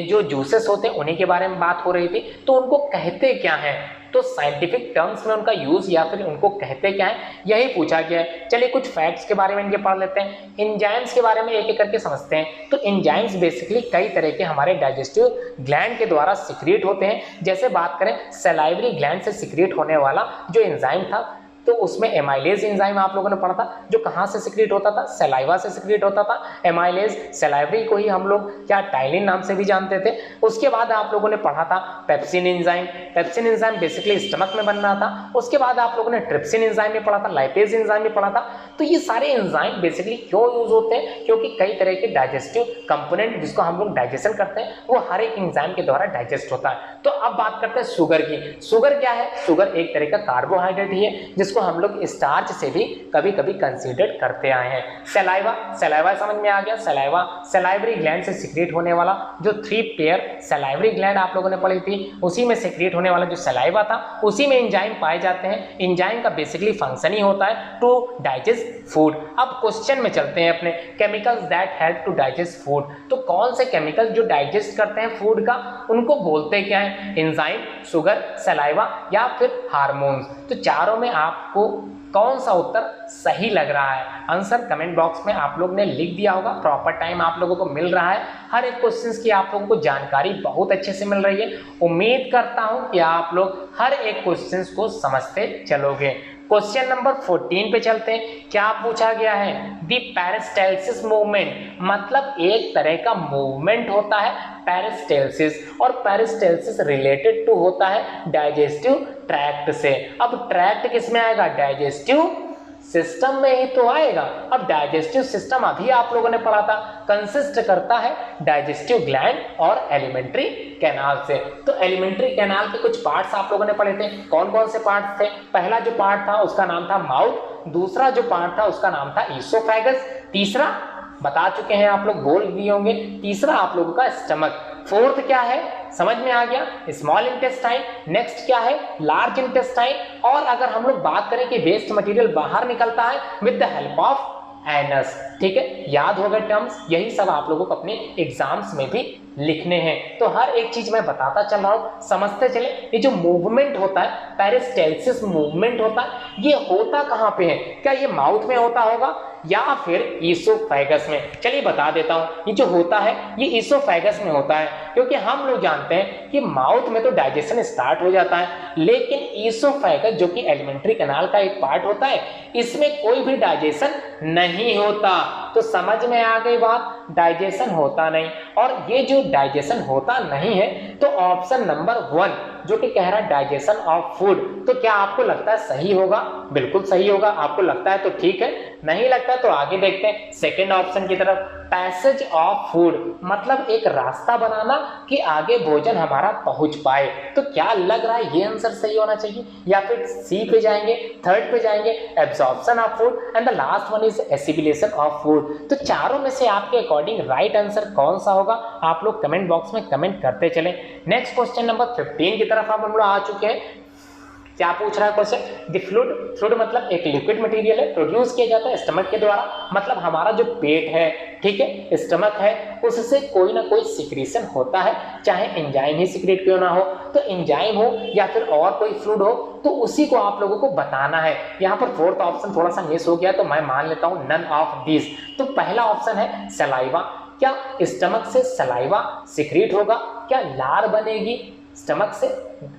जो जूसेस होते हैं उन्हीं के बारे में बात हो रही थी, तो उनको कहते क्या हैं। तो साइंटिफिक टर्म्स में उनका यूज या फिर उनको कहते क्या है यही पूछा गया है। चलिए कुछ फैक्ट्स के बारे में इनके पढ़ लेते हैं। एंजाइम्स के बारे में एक एक करके समझते हैं। तो एंजाइम्स बेसिकली कई तरह के हमारे डाइजेस्टिव ग्लैंड के द्वारा सिक्रिएट होते हैं। जैसे बात करें सलाइवरी ग्लैंड से सिक्रिएट होने वाला जो एंजाइम था, तो उसमें एमाइलेज एंजाइम आप लोगों ने पढ़ा था, जो कहाँ से सिक्रिएट होता था, सलाइवा से सिक्रिएट होता था। एमाइलेज सलाइवरी को ही हम लोग क्या टाइलिन नाम से भी जानते थे। उसके बाद आप लोगों ने पढ़ा था pepsin enzyme. Pepsin enzyme basically stomach में बन रहा था। उसके बाद आप लोगों ने ट्रिप्सिन एंजाइम में पढ़ा था, लाइपेज एंजाइम में पढ़ा था। तो ये सारे एंजाइम बेसिकली क्यों यूज होते हैं, क्योंकि कई तरह के डाइजेस्टिव कंपोनेंट जिसको हम लोग डाइजेशन करते हैं वो हर एक एंजाइम के द्वारा डाइजेस्ट होता है। तो अब बात करते हैं शुगर की। शुगर क्या है, शुगर एक तरह का कार्बोहाइड्रेट ही है जिसको हम लोग स्टार्च से भी कभी कभी कंसीडर करते आए हैं। सलाइवा, सलाइवा समझ में आ गया। सलाइवा सलाइवरी ग्लैंड से सिक्रिएट होने वाला जो 3 पेयर सलाइवरी ग्लैंड आप लोगों ने पढ़ी थी, उसी में सिक्रिएट होने वाला जो सलाइवा था उसी में एंजाइम पाए जाते हैं। एंजाइम का बेसिकली फंक्शन ही होता है टू डाइजेस्ट फूड। अब क्वेश्चन में चलते हैं अपने, chemicals that help to digest food. तो कौन से केमिकल जो डाइजेस्ट करते हैं फूड का, उनको बोलते क्या है, एंजाइम, शुगर, सलाइवा या फिर हार्मोन्स। तो चारों में आपको कौन सा उत्तर सही लग रहा है, आंसर कमेंट बॉक्स में आप लोग ने लिख दिया होगा। प्रॉपर टाइम आप लोगों को मिल रहा है, हर एक क्वेश्चंस की आप लोगों को जानकारी बहुत अच्छे से मिल रही है। उम्मीद करता हूं कि आप लोग हर एक क्वेश्चंस को समझते चलोगे। क्वेश्चन नंबर 14 पे चलते हैं। क्या पूछा गया है, दी पेरिस्टाल्सिस मूवमेंट, मतलब एक तरह का मूवमेंट होता है पेरिस्टाल्सिस, और पेरिस्टाल्सिस रिलेटेड टू होता है डाइजेस्टिव ट्रैक्ट से। अब ट्रैक्ट किस में आएगा, डाइजेस्टिव सिस्टम में ही तो आएगा। अब डाइजेस्टिव सिस्टम अभी आप लोगों ने पढ़ा था, कंसिस्ट करता है डाइजेस्टिव ग्लैंड और एलिमेंट्री कैनाल से। तो एलिमेंट्री कैनाल के कुछ पार्ट्स आप लोगों ने पढ़े थे। कौन कौन से पार्ट्स थे, पहला जो पार्ट था उसका नाम था माउथ, दूसरा जो पार्ट था उसका नाम था ईसोफेगस, तीसरा बता चुके हैं आप लोग, बोल दिए होंगे, तीसरा आप लोगों का स्टमक, फोर्थ क्या है समझ में आ गया, स्मॉल इंटेस्टाइन, नेक्स्ट क्या है लार्ज इंटेस्टाइन। और अगर हम लोग बात करें कि वेस्ट मटेरियल बाहर निकलता है with the help of anus. ठीक है, याद होगा टर्म्स, यही सब आप लोगों को अपने एग्जाम्स में भी लिखने हैं। तो हर एक चीज मैं बताता चल रहा हूं, समझते चले। ये जो मूवमेंट होता है, पेरिस्टाल्सिस मूवमेंट होता है, ये होता कहां पे है? क्या ये माउथ में होता होगा या फिर ईसोफेगस में? चलिए बता देता हूं, ये जो होता है ये ईसोफेगस में होता है, क्योंकि हम लोग जानते हैं कि माउथ में तो डाइजेशन स्टार्ट हो जाता है, लेकिन ईसोफेगस जो कि एलिमेंट्री कैनाल का एक पार्ट होता है, इसमें कोई भी डाइजेशन नहीं होता। तो समझ में आ गई बात, डाइजेशन होता नहीं। और ये जो डाइजेशन होता नहीं है, तो ऑप्शन नंबर 1 जो कि कह रहा है डाइजेशन ऑफ फूड, तो क्या आपको लगता है सही होगा? बिल्कुल सही होगा। आपको लगता है तो ठीक है, नहीं लगता तो आगे देखते हैं सेकंड ऑप्शन की तरफ। पैसेज ऑफ फूड मतलब एक रास्ता बनाना कि आगे भोजन हमारा पहुंच पाए। तो क्या लग रहा है ये आंसर सही होना चाहिए, या फिर सी पे जाएंगे, थर्ड पे जाएंगे, absorption of food, and the last one is assimilation of food. तो चारों में से आपके अकॉर्डिंग राइट आंसर कौन सा होगा? आप लोग कमेंट बॉक्स में कमेंट करते चले। नेक्स्ट क्वेश्चन नंबर 15 की तरफ हम लोग आ चुके हैं। क्या पूछ रहा है क्वेश्चन? द फ्लूइड, फ्लूइड मतलब एक लिक्विड मटेरियल है, प्रोड्यूस किया जाता है स्टमक के द्वारा। मतलब हमारा जो पेट है, ठीक है, स्टमक है, उससे कोई ना कोई सिक्रीशन होता है, चाहे एंजाइम ही सिक्रेट क्यों ना हो। तो एंजाइम हो या फिर और कोई फ्लूइड हो, तो उसी को आप लोगों को बताना है। यहाँ पर फोर्थ ऑप्शन थोड़ा सा मिस हो गया, तो मैं मान लेता हूँ नन ऑफ दिस। तो पहला ऑप्शन है सलाइवा। क्या स्टमक से सलाइवा सिक्रीट होगा? क्या लार बनेगी स्टमक से?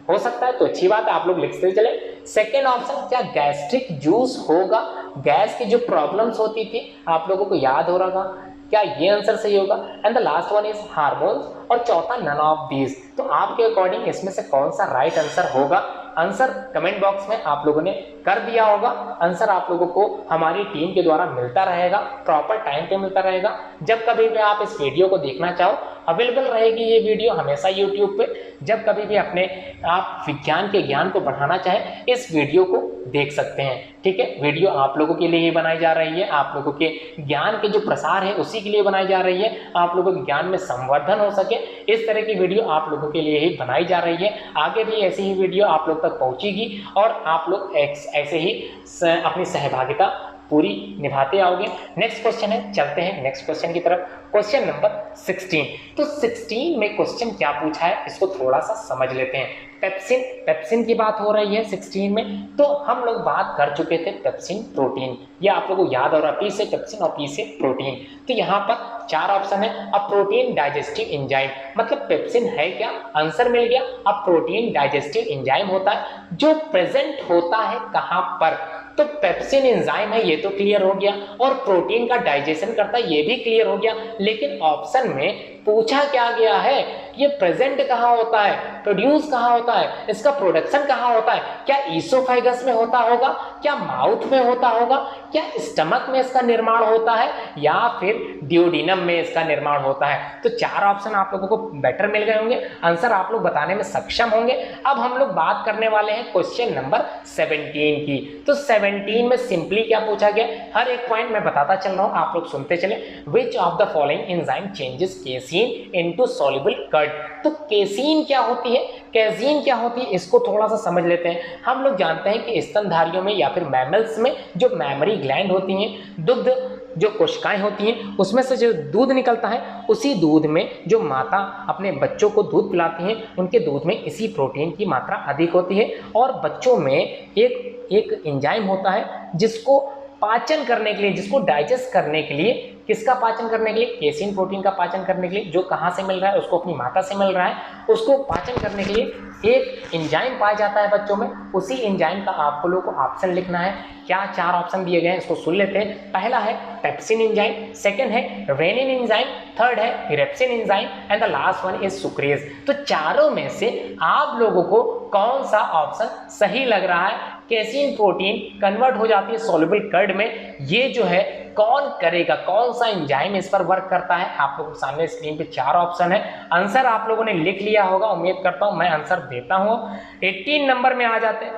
हो सकता है, तो अच्छी बात है, आप लोग लिखते चले। सेकेंड ऑप्शन, क्या गैस्ट्रिक जूस होगा? गैस की जो प्रॉब्लम्स होती थी आप लोगों को याद हो रहा, क्या ये आंसर सही होगा? And the last one is hormones, और चौथा नन ऑफ दीज। तो आपके अकॉर्डिंग इसमें से कौन सा राइट आंसर होगा? आंसर कमेंट बॉक्स में आप लोगों ने कर दिया होगा। आंसर आप लोगों को हमारी टीम के द्वारा मिलता रहेगा, प्रॉपर टाइम पे मिलता रहेगा। जब कभी भी आप इस वीडियो को देखना चाहो, अवेलेबल रहेगी ये वीडियो हमेशा यूट्यूब पे। जब कभी भी अपने आप विज्ञान के ज्ञान को बढ़ाना चाहे, इस वीडियो को देख सकते हैं। ठीक है, वीडियो आप लोगों के लिए ही बनाई जा रही है, आप लोगों के ज्ञान के जो प्रसार है उसी के लिए बनाई जा रही है, आप लोगों के ज्ञान में संवर्धन हो सके, इस तरह की वीडियो आप लोगों के लिए ही बनाई जा रही है। आगे भी ऐसी ही वीडियो आप लोग तक पहुंचेगी और आप लोग ऐसे ही अपनी सहभागिता पूरी निभाते आओगे। नेक्स्ट क्वेश्चन है, चलते हैं नेक्स्ट क्वेश्चन की तरफ। Question number 16। तो 16 में क्वेश्चन क्या पूछा है, इसको थोड़ा सा समझ लेते हैं। पेप्सिन, पेप्सिन की बात हो रही है 16 में। तो हम लोग बात कर चुके थे पेप्सिन प्रोटीन, ये आप लोगों को याद हो रहा, पी से पेप्सिन और पी से प्रोटीन। तो यहाँ पर 4 ऑप्शन है। अब प्रोटीन डाइजेस्टिव एंजाइम, मतलब पेप्सिन है क्या? आंसर मिल गया। अब प्रोटीन डाइजेस्टिव एंजाइम होता है जो प्रेजेंट होता है कहाँ पर? तो पेप्सिन एंजाइम है, ये तो क्लियर हो गया, और प्रोटीन का डाइजेशन करता है, ये भी क्लियर हो गया। लेकिन ऑप्शन में पूछा क्या गया है, ये प्रेजेंट कहाँ होता है, प्रोड्यूस कहाँ होता है, इसका प्रोडक्शन कहाँ होता है? क्या ईसोफेगस में होता होगा, क्या माउथ में होता होगा, क्या स्टमक में इसका निर्माण होता है, या फिर ड्यूोडेनम में इसका निर्माण होता है? तो 4 ऑप्शन आप लोगों को बेटर मिल गए होंगे, आंसर आप लोग बताने में सक्षम होंगे। अब हम लोग बात करने वाले हैं क्वेश्चन नंबर 17 की। तो 17 में सिंपली क्या पूछा गया, हर एक पॉइंट मैं बताता चल रहा हूं, आप लोग सुनते चले। Which of the following enzyme changes casein into soluble curd? तो केसीन क्या होती है, कैजीन क्या होती है, इसको थोड़ा सा समझ लेते हैं। हम लोग जानते हैं कि स्तनधारियों में या फिर मैमल्स में जो मैमरी ग्लैंड होती हैं, दुग्ध जो कोशिकाएं होती हैं, उसमें से जो दूध निकलता है, उसी दूध में जो माता अपने बच्चों को दूध पिलाती हैं, उनके दूध में इसी प्रोटीन की मात्रा अधिक होती है। और बच्चों में एक एंजाइम होता है जिसको पाचन करने के लिए, जिसको डाइजेस्ट करने के लिए, किसका पाचन करने के लिए? केसीन प्रोटीन का पाचन करने के लिए, जो कहाँ से मिल रहा है, उसको अपनी माता से मिल रहा है, उसको पाचन करने के लिए एक एंजाइम पाया जाता है बच्चों में। उसी एंजाइम का आपको लोगों को ऑप्शन लिखना है। क्या 4 ऑप्शन दिए गए हैं, इसको सुन लेते हैं। पहला है पेप्सिन एंजाइम, सेकंड है रेनिन एंजाइम, थर्ड है pirepsin enzyme, and the last one is sucrase. तो चारों में से आप लोगों को कौन सा ऑप्शन सही लग रहा है? केसीन प्रोटीन कन्वर्ट हो जाती है सॉल्युबल कर्ड में, ये जो है कौन करेगा, कौन सा एंजाइम इस पर वर्क करता है? आप लोगों के सामने स्क्रीन पे 4 ऑप्शन है, आंसर आप लोगों ने लिख लिया होगा, उम्मीद करता हूं। मैं आंसर देता हूं। 18 नंबर में आ जाते हैं।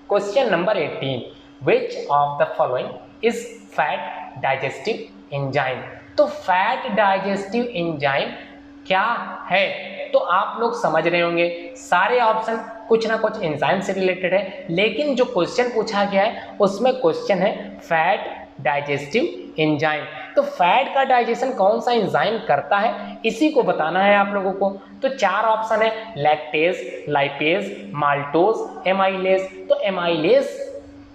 Question number 18, which of the following is fat digestive enzyme? तो फैट डाइजेस्टिव एंजाइम क्या है? तो आप लोग समझ रहे होंगे, सारे ऑप्शन कुछ ना कुछ एंजाइम से रिलेटेड है, लेकिन जो क्वेश्चन पूछा गया है उसमें क्वेश्चन है फैट डाइजेस्टिव एंजाइम। तो फैट का डाइजेशन कौन सा एंजाइम करता है, इसी को बताना है आप लोगों को। तो 4 ऑप्शन है, लैक्टेज, लाइपेज, माल्टोज, एमाइलेज। तो एमाइलेज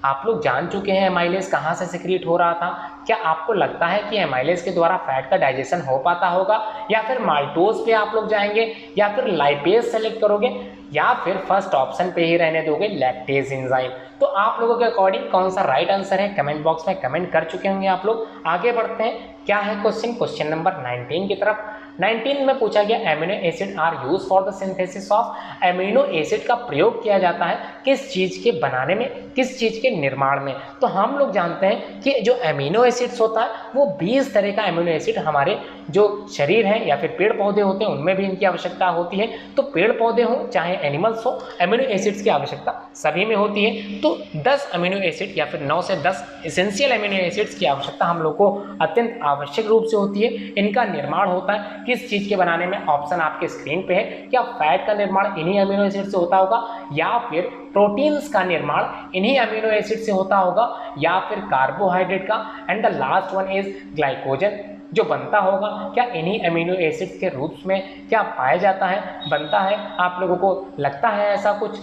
आप लोग जान चुके हैं एमाइलेज कहाँ से सिक्रीट हो रहा था। क्या आपको लगता है कि एमाइलेज के द्वारा फैट का डाइजेशन हो पाता होगा, या फिर माल्टोज पे आप लोग जाएंगे, या फिर लाइपेज सेलेक्ट करोगे, या फिर फर्स्ट ऑप्शन पे ही रहने दोगे लैक्टेज एंजाइम। तो आप लोगों के अकॉर्डिंग कौन सा राइट आंसर है कमेंट बॉक्स में कमेंट कर चुके होंगे आप लोग। आगे बढ़ते हैं, क्या है क्वेश्चन नंबर 19 की तरफ। 19 में पूछा गया amino acid are use for the synthesis of. Amino acid का प्रयोग किया जाता है किस चीज के बनाने में, किस चीज के निर्माण में। तो हम लोग जानते हैं कि जो एमिनो एसिड्स होता है वो 20 तरह का एमिनो एसिड हमारे जो शरीर है या फिर पेड़ पौधे होते हैं उनमें भी इनकी आवश्यकता होती है। तो पेड़ पौधे हो चाहे एनिमल्स हो, एमिनो एसिड्स की आवश्यकता सभी में होती है। तो 10 अमीनो एसिड या फिर 9 से 10 एसेंशियल अमीनो एसिड्स की आवश्यकता हम लोग को अत्यंत आवश्यक रूप से होती है। इनका निर्माण होता है किस चीज़ के बनाने में, ऑप्शन आपके स्क्रीन पे है। क्या फैट का निर्माण इन्हीं अमीनो एसिड से होता होगा, या फिर प्रोटीन्स का निर्माण इन्हीं अमीनो एसिड से होता होगा, या फिर कार्बोहाइड्रेट का, and the last one is glycogen जो बनता होगा क्या इन्हीं अमीनो एसिड्स के रूप में क्या पाया जाता है, बनता है। आप लोगों को लगता है ऐसा कुछ।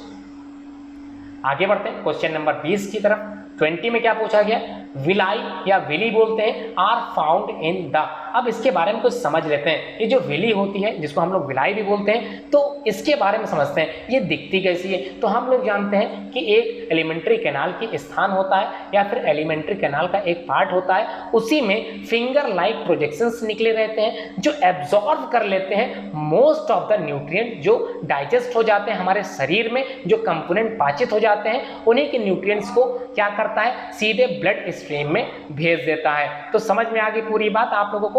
आगे बढ़ते हैं क्वेश्चन नंबर 20 की तरफ। 20 में क्या पूछा गया, विलाई या विली बोलते हैं आर फाउंड इन द। अब इसके बारे में कुछ समझ लेते हैं। ये जो विली होती है जिसको हम लोग विलाई भी बोलते हैं, तो इसके बारे में समझते हैं ये दिखती कैसी है। तो हम लोग जानते हैं कि एक एलिमेंट्री कैनाल की स्थान होता है या फिर एलिमेंट्री कैनाल का एक पार्ट होता है, उसी में फिंगर लाइक प्रोजेक्शंस निकले रहते हैं जो एब्जॉर्ब कर लेते हैं मोस्ट ऑफ द न्यूट्रिएंट जो डाइजेस्ट हो जाते हैं हमारे शरीर में, जो कंपोनेंट पाचित हो जाते हैं उन्हीं के न्यूट्रिएंट्स को क्या करता है सीधे ब्लड स्ट्रीम में भेज देता है। तो समझ में आ गई पूरी बात, आप लोगों को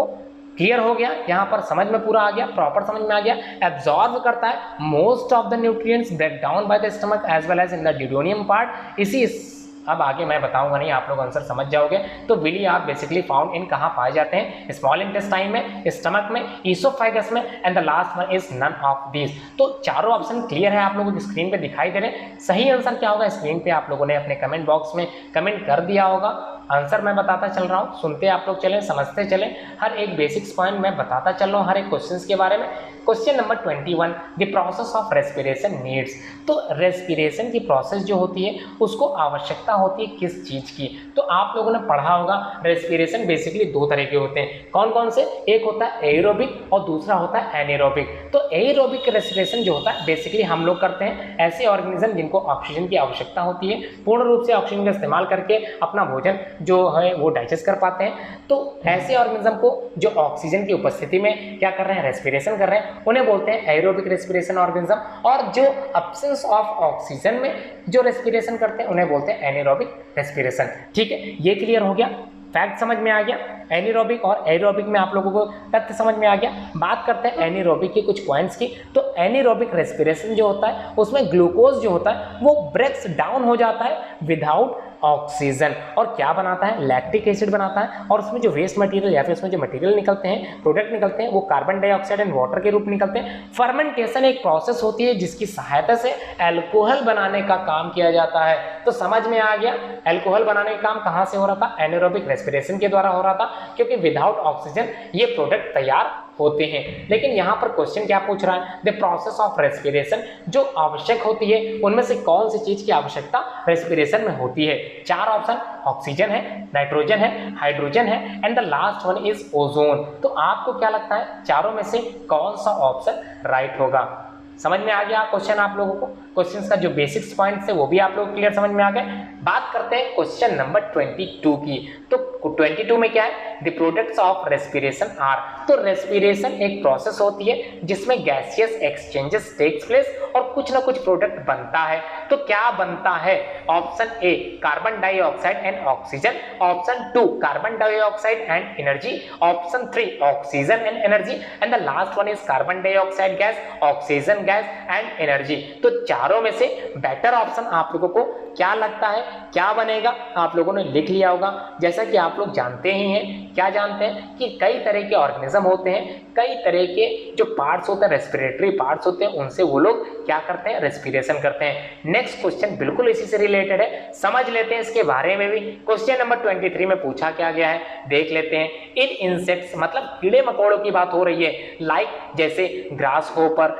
क्लियर हो गया, यहाँ पर समझ में पूरा आ गया, प्रॉपर समझ में आ गया। एब्जॉर्ब करता है most of the nutrients break down by the stomach as well as in the duodenum part. इसी अब आगे मैं बताऊंगा नहीं, आप लोग आंसर समझ जाओगे। तो villi are basically found in कहाँ पाए जाते हैं, स्मॉल इंटेस्टाइन में, स्टमक में, ईसोफेगस में, and the last one is none of these. तो चारों ऑप्शन क्लियर है, आप लोगों की स्क्रीन पे दिखाई दे रहे हैं। सही आंसर क्या होगा स्क्रीन पे आप लोगों ने अपने कमेंट बॉक्स में कमेंट कर दिया होगा। आंसर मैं बताता चल रहा हूँ, सुनते आप लोग चलें, समझते चलें, हर एक बेसिक्स पॉइंट मैं बताता चल रहा हूँ हर एक क्वेश्चन के बारे में। Question number 21, the process of respiration needs. तो रेस्पिरेशन की प्रोसेस जो होती है उसको आवश्यकता होती है किस चीज़ की। तो आप लोगों ने पढ़ा होगा रेस्पिरेशन बेसिकली 2 तरह के होते हैं। कौन कौन से, एक होता है एरोबिक और दूसरा होता है एनेरोबिक। तो एरोबिक रेस्पिरेशन जो होता है बेसिकली हम लोग करते हैं ऐसे ऑर्गेनिज्म जिनको ऑक्सीजन की आवश्यकता होती है, पूर्ण रूप से ऑक्सीजन का इस्तेमाल करके अपना भोजन जो है वो डाइजेस्ट कर पाते हैं। तो ऐसे ऑर्गेनिज्म को जो ऑक्सीजन की उपस्थिति में क्या कर रहे हैं, रेस्पिरेशन कर रहे हैं, उन्हें बोलते हैं एरोबिक रेस्पिरेशन ऑर्गेनिज्म। और जो एब्सेंस ऑफ ऑक्सीजन में जो रेस्पिरेशन करते हैं उन्हें बोलते हैं एनेरोबिक रेस्पिरेशन। ठीक है, ये क्लियर हो गया, फैक्ट समझ में आ गया। एनेरोबिक और एरोबिक में आप लोगों को तथ्य समझ में आ गया। बात करते हैं एनेरोबिक के कुछ पॉइंट्स की। तो एनेरोबिक रेस्पिरेशन जो होता है उसमें ग्लूकोज जो होता है वो ब्रेक्स डाउन हो जाता है विदाउट ऑक्सीजन, और क्या बनाता है, लैक्टिक एसिड बनाता है। और उसमें जो वेस्ट मटेरियल या फिर उसमें जो मटेरियल निकलते हैं, प्रोडक्ट निकलते हैं, वो कार्बन डाइऑक्साइड एंड वाटर के रूप में निकलते हैं। फर्मेंटेशन एक प्रोसेस होती है जिसकी सहायता से अल्कोहल बनाने का काम किया जाता है। तो समझ में आ गया, अल्कोहल बनाने का काम कहाँ से हो रहा था, एनेरोबिक रेस्पिरेशन के द्वारा हो रहा था, क्योंकि विदाउट ऑक्सीजन ये प्रोडक्ट तैयार होते हैं। लेकिन यहाँ पर क्वेश्चन क्या पूछ रहा है, द प्रोसेस ऑफ रेस्पिरेशन जो आवश्यक होती है उनमें से कौन सी चीज की आवश्यकता रेस्पिरेशन में होती है। 4 ऑप्शन, ऑक्सीजन है, नाइट्रोजन है, हाइड्रोजन है, and the last one is ozone. तो आपको क्या लगता है चारों में से कौन सा ऑप्शन राइट होगा। समझ में आ गया क्वेश्चन आप लोगों को, क्वेश्चन का जो बेसिक्स पॉइंट्स है वो भी आप लोग क्लियर समझ में आ गए। बात करते हैं क्वेश्चन नंबर 22 की। तो 22 में क्या है, the products of respiration are. तो रेस्पिरेशन एक प्रोसेस होती है जिसमें गैसियस एक्सचेंजेस टेक्स प्लेस और कुछ ना कुछ प्रोडक्ट बनता है। तो क्या बनता है, option A carbon dioxide and oxygen, option 2 carbon dioxide and energy, option 3 oxygen and energy, and the last one is carbon dioxide gas, oxygen gas and energy. तो चारों में से बेटर ऑप्शन आप लोगों को क्या लगता है, क्या बनेगा, आप लोगों ने लिख लिया होगा। जैसा कि आप लोग जानते ही हैं, क्या जानते हैं कि कई तरह के ऑर्गेनिज्म होते हैं, कई तरह के जो पार्ट्स होते हैं, रेस्पिरेटरी पार्ट्स होते हैं, उनसे वो लोग क्या करते हैं, रेस्पिरेशन करते हैं। नेक्स्ट क्वेश्चन बिल्कुल इसी से रिलेटेड है, समझ लेते हैं इसके बारे में भी। क्वेश्चन नंबर 23 में पूछा क्या गया है, देख लेते हैं। इन इंसेक्ट्स मतलब कीड़े मकोड़ों की बात हो रही है, लाइक जैसे ग्रास होपर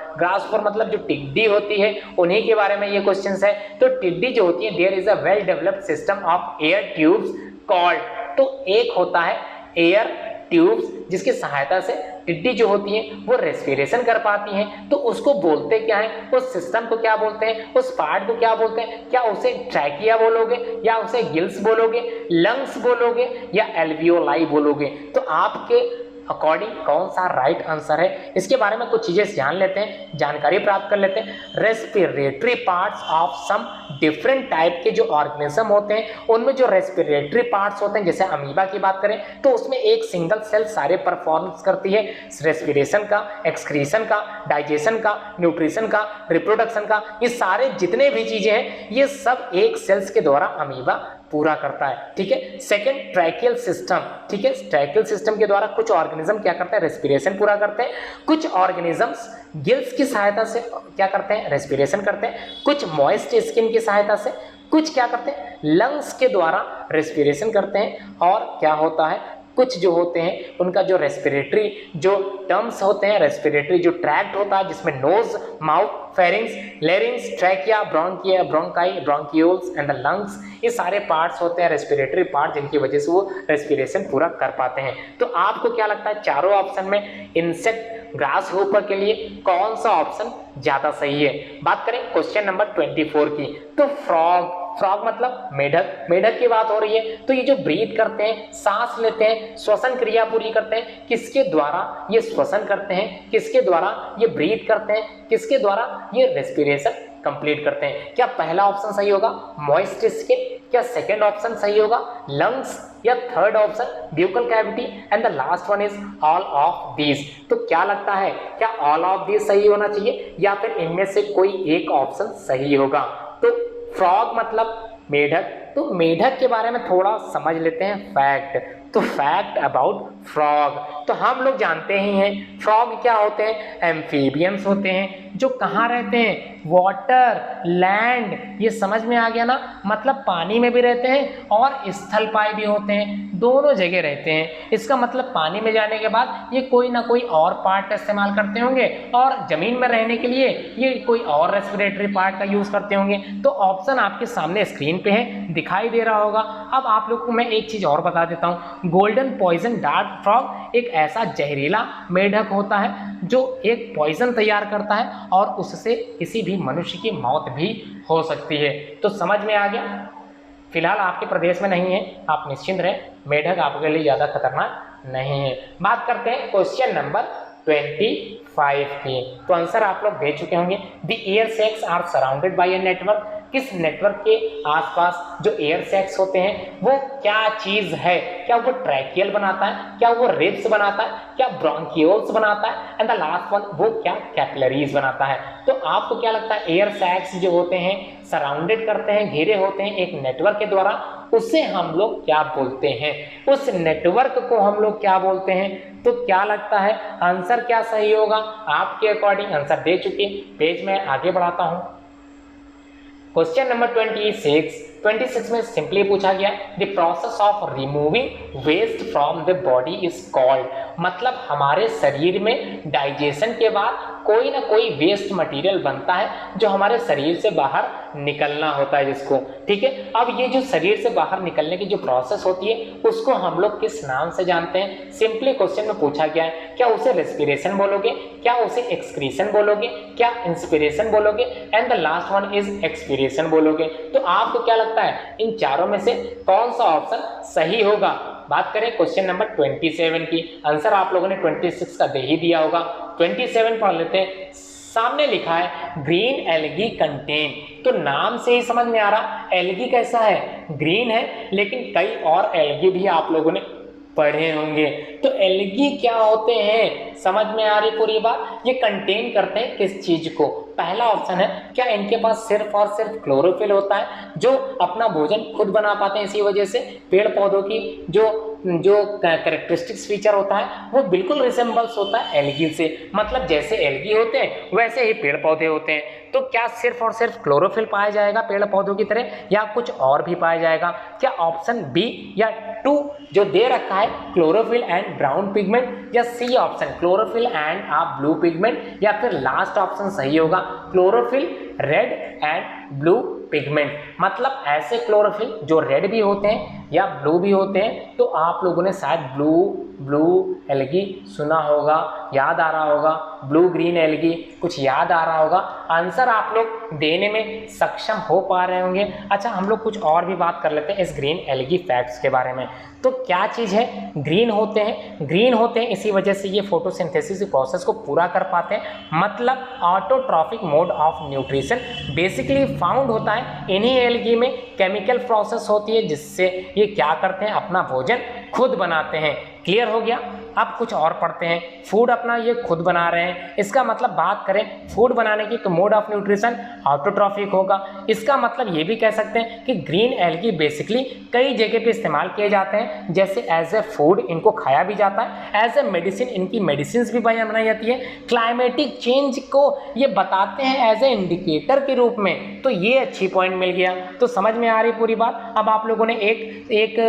मतलब जो टिड्डी होती है, उन्हीं के बारे में ये क्वेश्चन है। तो टिड्डी जो होती है, there is a well developed system of air tubes called, तो एक होता है एयर ट्यूब्स जिसकी सहायता से टिड्डी जो होती है वो रेस्पिरेशन कर पाती हैं। तो उसको बोलते क्या है, उस सिस्टम को क्या बोलते हैं, उस पार्ट को क्या बोलते हैं? क्या उसे ट्रैकिया बोलोगे, या उसे गिल्स बोलोगे, लंग्स बोलोगे, या एल्वियोलाई बोलोगे? तो आपके अकॉर्डिंग कौन सा राइट आंसर है, इसके बारे में कुछ चीजें जान लेते हैं, जानकारी प्राप्त कर लेते हैं। Respiratory parts of some different type के जो ऑर्गेनिज्म होते हैं, उनमें जो रेस्पिरेटरी पार्ट्स होते हैं, जैसे अमीबा की बात करें तो उसमें एक सिंगल सेल सारे परफॉर्मेंस करती है, रेस्पिरेशन का, एक्सक्रीशन का, डाइजेशन का, न्यूट्रिशन का, रिप्रोडक्शन का, ये सारे जितने भी चीजें हैं ये सब एक सेल्स के द्वारा अमीबा पूरा करता है। ठीक है। Second, tracheal system. ठीक है, ट्रैकियल सिस्टम के द्वारा कुछ ऑर्गेनिज्म क्या करते हैं, रेस्पिरेशन पूरा करते हैं। कुछ ऑर्गेनिजम्स गिल्स की सहायता से क्या करते हैं, रेस्पिरेशन करते हैं। कुछ मॉइस्ट स्किन की सहायता से, कुछ क्या करते हैं, लंग्स के द्वारा रेस्पिरेशन करते हैं। और क्या होता है, कुछ जो होते हैं उनका जो रेस्पिरेटरी जो टर्म्स होते हैं, रेस्पिरेटरी जो ट्रैक्ट होता है, जिसमें nose, mouth, pharynx, larynx, trachea, bronchia, bronchi, bronchioles and the lungs, ये सारे पार्ट्स होते हैं रेस्पिरेटरी पार्ट, जिनकी वजह से वो रेस्पिरेशन पूरा कर पाते हैं। तो आपको क्या लगता है, चारों ऑप्शन में इंसेक्ट, ग्रास होपर के लिए कौन सा ऑप्शन ज्यादा सही है? बात करें क्वेश्चन नंबर 24 की, तो फ्रॉग मतलब मेढक की बात हो रही है। तो ये जो ब्रीथ करते हैं, सांस लेते हैं, श्वसन क्रिया पूरी करते हैं, किसके द्वारा ये श्वसन करते हैं, किसके द्वारा ये ब्रीथ करते हैं, किसके द्वारा ये रेस्पिरेशन कंप्लीट करते हैं? क्या पहला ऑप्शन सही होगा, मॉइस्ट स्किन? क्या सेकेंड ऑप्शन सही होगा, लंग्स? या third option, buccal cavity? And the last one is all of these. तो क्या लगता है, क्या ऑल ऑफ दीज सही होना चाहिए, या फिर इनमें से कोई एक ऑप्शन सही होगा? तो फ्रॉग मतलब मेढक, तो मेढक के बारे में थोड़ा समझ लेते हैं फैक्ट। तो फैक्ट अबाउट फ्रॉग, तो हम लोग जानते ही हैं फ्रॉग क्या होते हैं, एम्फीबियंस होते हैं जो कहाँ रहते हैं, वाटर, लैंड, ये समझ में आ गया ना, मतलब पानी में भी रहते हैं और स्थलपाई भी होते हैं, दोनों जगह रहते हैं। इसका मतलब पानी में जाने के बाद ये कोई ना कोई और पार्ट का इस्तेमाल करते होंगे, और जमीन में रहने के लिए ये कोई और रेस्पिरेटरी पार्ट का यूज करते होंगे। तो ऑप्शन आपके सामने स्क्रीन पे है, दिखाई दे रहा होगा। अब आप लोग को मैं एक चीज और बता देता हूँ, गोल्डन पॉइजन डार्ट फ्रॉग एक ऐसा जहरीला मेढक होता है जो एक पॉइजन तैयार करता है, और उससे किसी भी मनुष्य की मौत भी हो सकती है। तो समझ में आ गया, फिलहाल आपके प्रदेश में नहीं है, आप निश्चिंत रहें, मेढक आपके लिए ज्यादा खतरनाक नहीं है। बात करते हैं क्वेश्चन नंबर 25 की, तो आंसर आप लोग दे चुके होंगे। The air sacs are surrounded by a network, किस नेटवर्क के आसपास जो एयर सैक्स होते हैं वो क्या चीज है? क्या वो ट्रैकियल बनाता है, क्या वो रिब्स बनाता है, क्या ब्रोंकियोल्स बनाता है, एंड द लास्ट वन वो क्या कैपिलरीज बनाता है? तो आपको क्या लगता है, एयर सैक्स जो होते हैं सराउंडेड करते हैं, घेरे होते हैं एक नेटवर्क के द्वारा, उसे हम लोग क्या बोलते हैं, उस नेटवर्क को हम लोग क्या बोलते हैं? तो क्या लगता है आंसर क्या सही होगा? आपके अकॉर्डिंग आंसर दे चुके, पेज में आगे बढ़ाता हूं। क्वेश्चन नंबर 26 में सिंपली पूछा गया, the process of removing waste from the body is called, मतलब हमारे शरीर में डाइजेशन के बाद कोई ना कोई वेस्ट मटेरियल बनता है जो हमारे शरीर से बाहर निकलना होता है जिसको, ठीक है। अब ये जो शरीर से बाहर निकलने की जो प्रोसेस होती है उसको हम लोग किस नाम से जानते हैं? सिंपली क्वेश्चन में पूछा गया है, क्या उसे रेस्पिरेशन बोलोगे, क्या उसे एक्सक्रीशन बोलोगे, क्या इंस्पिरेशन बोलोगे, and the last one is expiration बोलोगे। तो आपको क्या लगता है इन चारों में से कौन सा ऑप्शन सही होगा? बात करें क्वेश्चन नंबर 27 की, आंसर आप लोगों ने 26 का दे ही दिया होगा। 27 पढ़ लेते हैं। सामने लिखा है ग्रीन एल्गी कंटेन, तो नाम से ही समझ में आ रहा एल्गी कैसा है, ग्रीन है, लेकिन कई और एल्गी भी आप लोगों ने पढ़े होंगे। तो एल्गी क्या होते हैं, समझ में आ रही पूरी बात? ये कंटेन करते हैं किस चीज को? पहला ऑप्शन है, क्या इनके पास सिर्फ और सिर्फ क्लोरोफिल होता है, जो अपना भोजन खुद बना पाते हैं, इसी वजह से पेड़ पौधों की जो कैरेक्टरिस्टिक्स फीचर होता है वो बिल्कुल रिसेम्बल्स होता है एल्गी से, मतलब जैसे एल्गी होते हैं वैसे ही पेड़ पौधे होते हैं। तो क्या सिर्फ और सिर्फ क्लोरोफिल पाया जाएगा पेड़ पौधों की तरह, या कुछ और भी पाया जाएगा? क्या ऑप्शन बी या 2 जो दे रखा है क्लोरोफिल एंड ब्राउन पिगमेंट, या C option chlorophyll and blue pigment, या फिर लास्ट ऑप्शन सही होगा chlorophyll red and blue pigment? मतलब ऐसे क्लोरोफिल जो रेड भी होते हैं या ब्लू भी होते हैं। तो आप लोगों ने शायद ब्लू एल्गी सुना होगा, याद आ रहा होगा, ब्लू ग्रीन एल्गी कुछ याद आ रहा होगा। आंसर आप लोग देने में सक्षम हो पा रहे होंगे। अच्छा, हम लोग कुछ और भी बात कर लेते हैं इस ग्रीन एल्गी फैक्ट्स के बारे में। तो क्या चीज़ है, ग्रीन होते हैं इसी वजह से ये फोटोसिंथेसिस प्रोसेस को पूरा कर पाते हैं। मतलब autotrophic mode of nutrition basically found होता है इन्हीं एल्गी में। केमिकल प्रोसेस होती है जिससे ये क्या करते हैं, अपना भोजन खुद बनाते हैं। क्लियर हो गया? अब कुछ और पढ़ते हैं। फूड अपना ये खुद बना रहे हैं, इसका मतलब बात करें फूड बनाने की तो मोड ऑफ न्यूट्रिशन ऑटोट्रॉफिक होगा। इसका मतलब ये भी कह सकते हैं कि ग्रीन एल्गी बेसिकली कई जगह पे इस्तेमाल किए जाते हैं, जैसे एज ए फूड इनको खाया भी जाता है, एज ए मेडिसिन इनकी मेडिसिन भी बनाई जाती है, क्लाइमेटिक चेंज को ये बताते हैं एज ए इंडिकेटर के रूप में। तो ये अच्छी पॉइंट मिल गया। तो समझ में आ रही पूरी बात? अब आप लोगों ने एक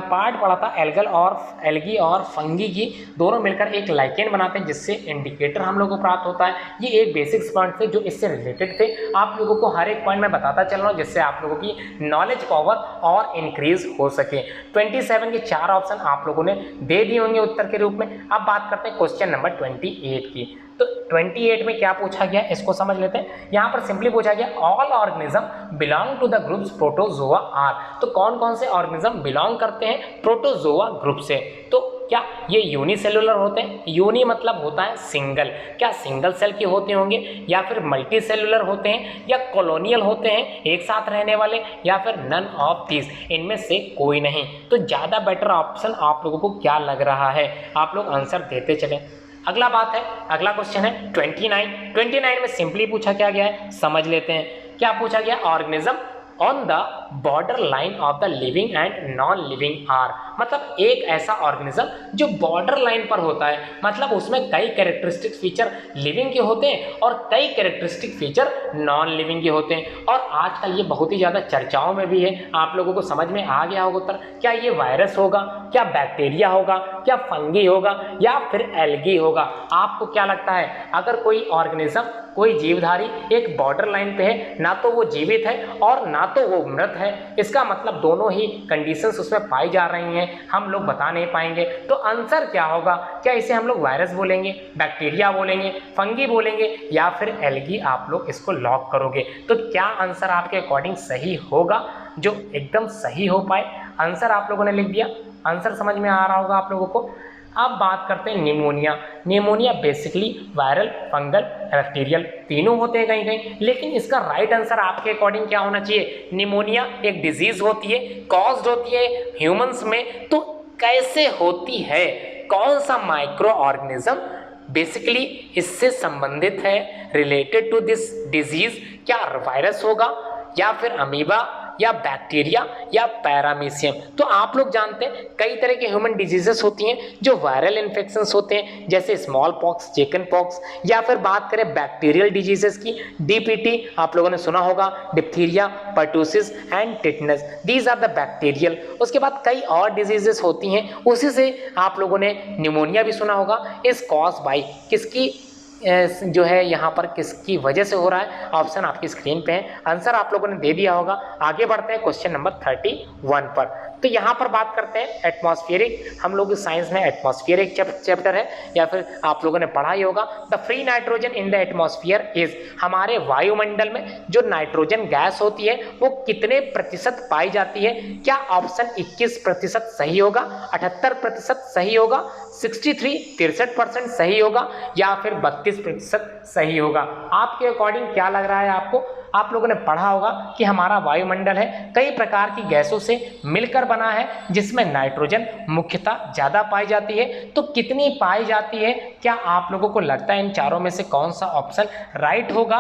पार्ट पढ़ा था एल्गी और फंगी की, दोनों मिलकर एक लाइकेन बनाते हैं जिससे इंडिकेटर हम लोगों को प्राप्त होता है। ये एक बेसिक्स पॉइंट थे जो इससे रिलेटेड थे। आप लोगों को हर एक पॉइंट मैं बताता चल रहा हूँ जिससे आप लोगों की नॉलेज पावर और इंक्रीज हो सके। 27 के 4 ऑप्शन आप लोगों ने दे दिए होंगे उत्तर के रूप में। अब बात करते हैं क्वेश्चन नंबर 28 की। तो 28 में क्या पूछा गया इसको समझ लेते हैं। यहाँ पर सिंपली पूछा गया all organism belong to the groups protozoa are. तो कौन कौन से ऑर्गेनिज्म बिलोंग करते हैं प्रोटोजोआ ग्रुप से? तो क्या ये यूनिसेलुलर होते हैं? यूनि मतलब होता है सिंगल, क्या सिंगल सेल के होते होंगे, या फिर मल्टी सेलुलर होते हैं, या कॉलोनियल होते हैं एक साथ रहने वाले, या फिर नन ऑफ दिस, इनमें से कोई नहीं? तो ज़्यादा बेटर ऑप्शन आप लोगों को क्या लग रहा है? आप लोग आंसर देते चले। अगला बात है, अगला क्वेश्चन है 29 में सिंपली पूछा क्या गया है समझ लेते हैं। क्या पूछा गया? Organism on the border line of the living and non living are. मतलब एक ऐसा ऑर्गेनिज्म जो बॉर्डर लाइन पर होता है, मतलब उसमें कई कैरेक्टरिस्टिक फीचर लिविंग के होते हैं और कई कैरेक्टरिस्टिक फीचर नॉन लिविंग के होते हैं। और आजकल ये बहुत ही ज़्यादा चर्चाओं में भी है। आप लोगों को समझ में आ गया होगा उत्तर। क्या ये वायरस होगा, क्या बैक्टीरिया होगा, क्या फंगी होगा, या फिर एल्गी होगा? आपको क्या लगता है? अगर कोई ऑर्गेनिज्म, कोई जीवधारी एक बॉर्डर लाइन पे है, ना तो वो जीवित है और ना तो वो मृत है, इसका मतलब दोनों ही कंडीशंस उसमें पाई जा रही हैं, हम लोग बता नहीं पाएंगे। तो आंसर क्या होगा? क्या इसे हम लोग वायरस बोलेंगे, बैक्टीरिया बोलेंगे, फंगी बोलेंगे, या फिर एल्गी? आप लोग इसको लॉक करोगे। तो क्या आंसर आपके अकॉर्डिंग सही होगा, जो एकदम सही हो पाए? आंसर आप लोगों ने लिख दिया, आंसर समझ में आ रहा होगा आप लोगों को। अब बात करते हैं pneumonia. Pneumonia basically viral, fungal, bacterial तीनों होते हैं कहीं कहीं, लेकिन इसका राइट आंसर आपके अकॉर्डिंग क्या होना चाहिए? निमोनिया एक डिजीज होती है, कॉज्ड होती है ह्यूमंस में। तो कैसे होती है? कौन सा माइक्रो ऑर्गेनिज्म बेसिकली इससे संबंधित है, रिलेटेड टू दिस डिजीज? क्या वायरस होगा, या फिर अमीबा, या बैक्टीरिया, या पैरामीशियम? तो आप लोग जानते हैं कई तरह के ह्यूमन डिजीजेस होती हैं जो वायरल इन्फेक्शंस होते हैं, जैसे स्मॉल पॉक्स, चिकन पॉक्स, या फिर बात करें बैक्टीरियल डिजीजेस की, डीपीटी आप लोगों ने सुना होगा, diphtheria, pertussis and tetanus, these are the bacterial. उसके बाद कई और डिजीजेस होती हैं, उसी से आप लोगों ने निमोनिया भी सुना होगा। इस कॉज बाई किसकी जो है यहाँ पर किसकी वजह से हो रहा है? ऑप्शन आपकी स्क्रीन पे है, आंसर आप लोगों ने दे दिया होगा। आगे बढ़ते हैं क्वेश्चन नंबर 31 पर। तो यहाँ पर बात करते हैं एटमॉस्फेरिक। हम लोग साइंस में एटमॉस्फेरिक चैप्टर है, या फिर आप लोगों ने पढ़ा ही होगा। The free nitrogen in the atmosphere is, हमारे वायुमंडल में जो नाइट्रोजन गैस होती है वो कितने प्रतिशत पाई जाती है? क्या ऑप्शन 21% सही होगा, 78% सही होगा, 63% सही होगा, या फिर 32% सही होगा? आपके अकॉर्डिंग क्या लग रहा है आपको? आप लोगों ने पढ़ा होगा कि हमारा वायुमंडल है कई प्रकार की गैसों से मिलकर बना है, जिसमें नाइट्रोजन मुख्यतः ज़्यादा पाई जाती है। तो कितनी पाई जाती है, क्या आप लोगों को लगता है इन चारों में से कौन सा ऑप्शन राइट होगा?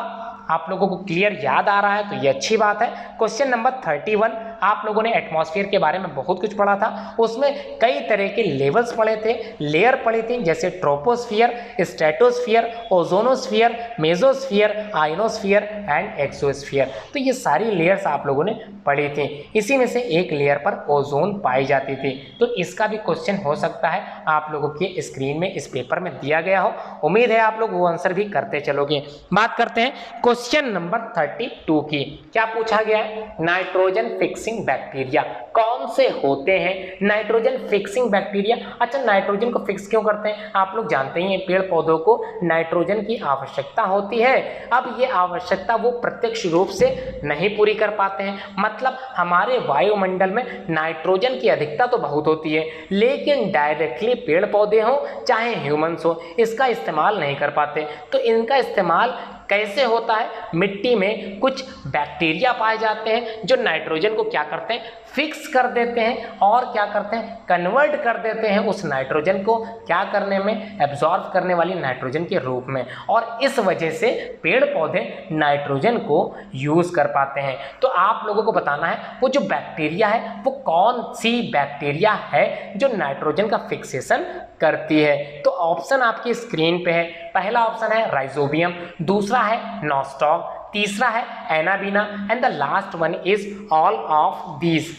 आप लोगों को क्लियर याद आ रहा है तो ये अच्छी बात है। क्वेश्चन नंबर 31, आप लोगों ने एटमॉस्फेयर के बारे में बहुत कुछ पढ़ा था, उसमें कई तरह के लेवल्स पढ़े थे, लेयर पढ़ी थी, जैसे troposphere, stratosphere, ozonosphere, mesosphere, ionosphere and exosphere. तो ये सारी लेयर्स आप लोगों ने पढ़ी थी। इसी में से एक लेयर पर ओजोन पाई जाती थी। तो इसका भी क्वेश्चन हो सकता है आप लोगों के स्क्रीन में इस पेपर में दिया गया हो। उम्मीद है आप लोग वो आंसर भी करते चलोगे। बात करते हैं क्वेश्चन नंबर 32 की। क्या पूछा गया है? नाइट्रोजन फिक्सिंग बैक्टीरिया कौन से होते हैं? Nitrogen fixing bacteria. अच्छा, नाइट्रोजन को फिक्स क्यों करते हैं? आप लोग जानते ही हैं पेड़ पौधों को नाइट्रोजन की आवश्यकता होती है। अब ये आवश्यकता वो प्रत्यक्ष रूप से नहीं पूरी कर पाते हैं, मतलब हमारे वायुमंडल में नाइट्रोजन की अधिकता तो बहुत होती है, लेकिन डायरेक्टली पेड़ पौधे हों चाहे ह्यूमंस हो, इसका इस्तेमाल नहीं कर पाते। तो इनका इस्तेमाल कैसे होता है? मिट्टी में कुछ बैक्टीरिया पाए जाते हैं जो नाइट्रोजन को क्या करते हैं? फिक्स कर देते हैं और क्या करते हैं? कन्वर्ट कर देते हैं उस नाइट्रोजन को क्या करने में? एब्जॉर्ब करने वाली नाइट्रोजन के रूप में, और इस वजह से पेड़ पौधे नाइट्रोजन को यूज कर पाते हैं। तो आप लोगों को बताना है वो जो बैक्टीरिया है वो कौन सी बैक्टीरिया है जो नाइट्रोजन का फिक्सेशन करती है। तो ऑप्शन आपकी स्क्रीन पे है। पहला ऑप्शन है राइजोबियम, दूसरा है नॉस्टॉक, तीसरा है anabaena and the last one is all of these.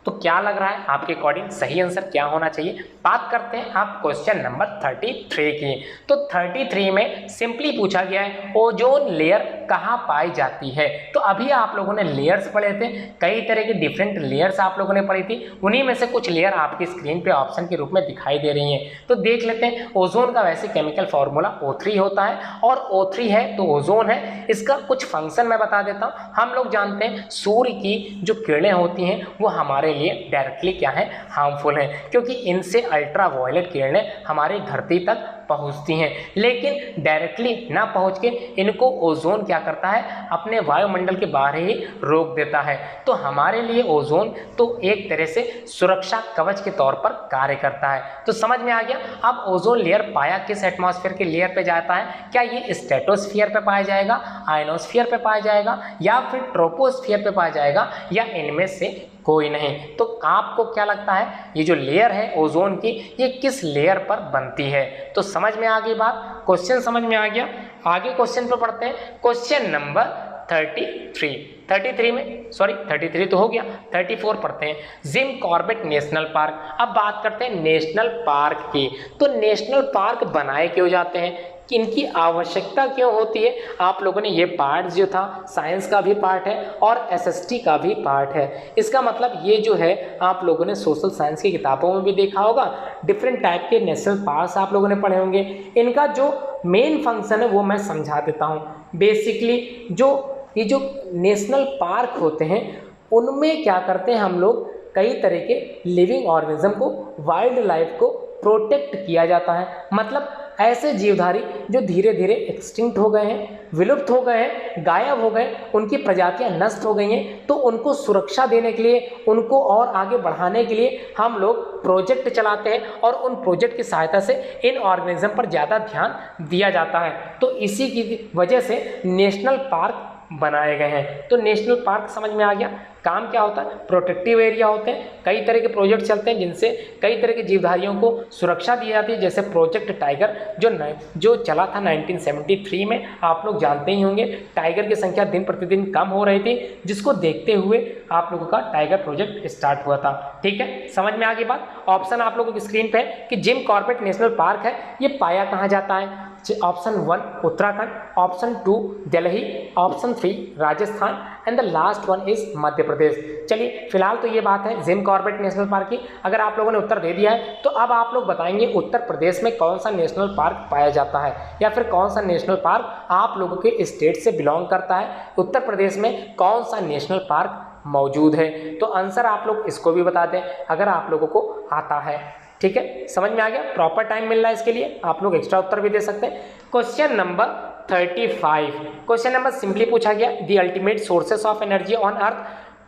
तो क्या लग रहा है आपके अकॉर्डिंग सही आंसर क्या होना चाहिए? बात करते हैं आप क्वेश्चन नंबर 33 की। तो 33 में सिंपली पूछा गया है ओजोन लेयर कहाँ पाई जाती है। तो अभी आप लोगों ने लेयर्स पढ़े थे, कई तरह के डिफरेंट लेयर्स आप लोगों ने पढ़ी थी, उन्हीं में से कुछ लेयर आपकी स्क्रीन पे ऑप्शन के रूप में दिखाई दे रही हैं। तो देख लेते हैं। ओजोन का वैसे केमिकल फॉर्मूला O3 होता है, और O3 है तो ओजोन है। इसका कुछ फंक्शन मैं बता देता हूँ। हम लोग जानते हैं सूर्य की जो किरणें होती हैं वो हमारे लिए डायरेक्टली क्या है? हार्मफुल है, क्योंकि इनसे अल्ट्रा वायलेट किरणें हमारी धरती तक पहुंचती हैं, लेकिन डायरेक्टली ना पहुंच के इनको ओजोन क्या करता है? अपने वायुमंडल के बाहर ही रोक देता है। तो हमारे लिए ओजोन तो एक तरह से सुरक्षा कवच के तौर पर कार्य करता है। तो समझ में आ गया। अब ओजोन लेयर पाया किस एटमॉस्फेयर के लेयर पे जाता है? क्या ये स्ट्रेटोस्फियर पे पाया जाएगा, आयनोस्फियर पे पाया जाएगा, या फिर ट्रोपोस्फियर पे पाया जाएगा, या इनमें से कोई नहीं? तो आपको क्या लगता है ये जो लेयर है ओजोन की, ये किस लेयर पर बनती है? तो समझ में आ गई बात, क्वेश्चन समझ में आ गया। आगे क्वेश्चन पर पढ़ते हैं। क्वेश्चन नंबर 33 में, सॉरी 33 तो हो गया, 34 पढ़ते हैं। Jim Corbett national park. अब बात करते हैं नेशनल पार्क की। तो नेशनल पार्क बनाए क्यों जाते हैं, कि इनकी आवश्यकता क्यों होती है? आप लोगों ने ये पार्ट जो था साइंस का भी पार्ट है और SST का भी पार्ट है। इसका मतलब ये जो है आप लोगों ने सोशल साइंस की किताबों में भी देखा होगा। डिफरेंट टाइप के नेशनल पार्क्स आप लोगों ने पढ़े होंगे। इनका जो मेन फंक्शन है वो मैं समझा देता हूँ। बेसिकली ये जो नेशनल पार्क होते हैं उनमें क्या करते हैं हम लोग, कई तरह के लिविंग ऑर्गेनिज्म को, वाइल्ड लाइफ को प्रोटेक्ट किया जाता है। मतलब ऐसे जीवधारी जो धीरे धीरे एक्सटिंक्ट हो गए हैं, विलुप्त हो गए हैं, गायब हो गए, उनकी प्रजातियां नष्ट हो गई हैं, तो उनको सुरक्षा देने के लिए, उनको और आगे बढ़ाने के लिए हम लोग प्रोजेक्ट चलाते हैं, और उन प्रोजेक्ट की सहायता से इन ऑर्गेनिज्म पर ज़्यादा ध्यान दिया जाता है। तो इसी की वजह से नेशनल पार्क बनाए गए हैं। तो नेशनल पार्क समझ में आ गया। काम क्या होता है? प्रोटेक्टिव एरिया होते हैं, कई तरह के प्रोजेक्ट चलते हैं जिनसे कई तरह के जीवधारियों को सुरक्षा दी जाती है। जैसे प्रोजेक्ट टाइगर जो चला था 1973 में, आप लोग जानते ही होंगे। टाइगर की संख्या दिन प्रतिदिन कम हो रही थी, जिसको देखते हुए आप लोगों का टाइगर प्रोजेक्ट स्टार्ट हुआ था। ठीक है, समझ में आ गई बात। ऑप्शन आप लोगों की स्क्रीन पे है कि जिम कॉर्बेट नेशनल पार्क है, ये पाया कहाँ जाता है? Option 1 Uttarakhand, option 2 Delhi, option 3 Rajasthan and the last one is Madhya Pradesh. चलिए फिलहाल तो ये बात है जिम कॉर्बेट नेशनल पार्क की। अगर आप लोगों ने उत्तर दे दिया है तो अब आप लोग बताएंगे उत्तर प्रदेश में कौन सा नेशनल पार्क पाया जाता है, या फिर कौन सा नेशनल पार्क आप लोगों के स्टेट से बिलोंग करता है। उत्तर प्रदेश में कौन सा नेशनल पार्क मौजूद है? तो आंसर आप लोग इसको भी बता दें अगर आप लोगों को आता है। ठीक है, समझ में आ गया। प्रॉपर टाइम मिल रहा है इसके लिए, आप लोग एक्स्ट्रा उत्तर भी दे सकते हैं। Question number 35। Question number simply पूछा गया, the ultimate sources of energy on earth,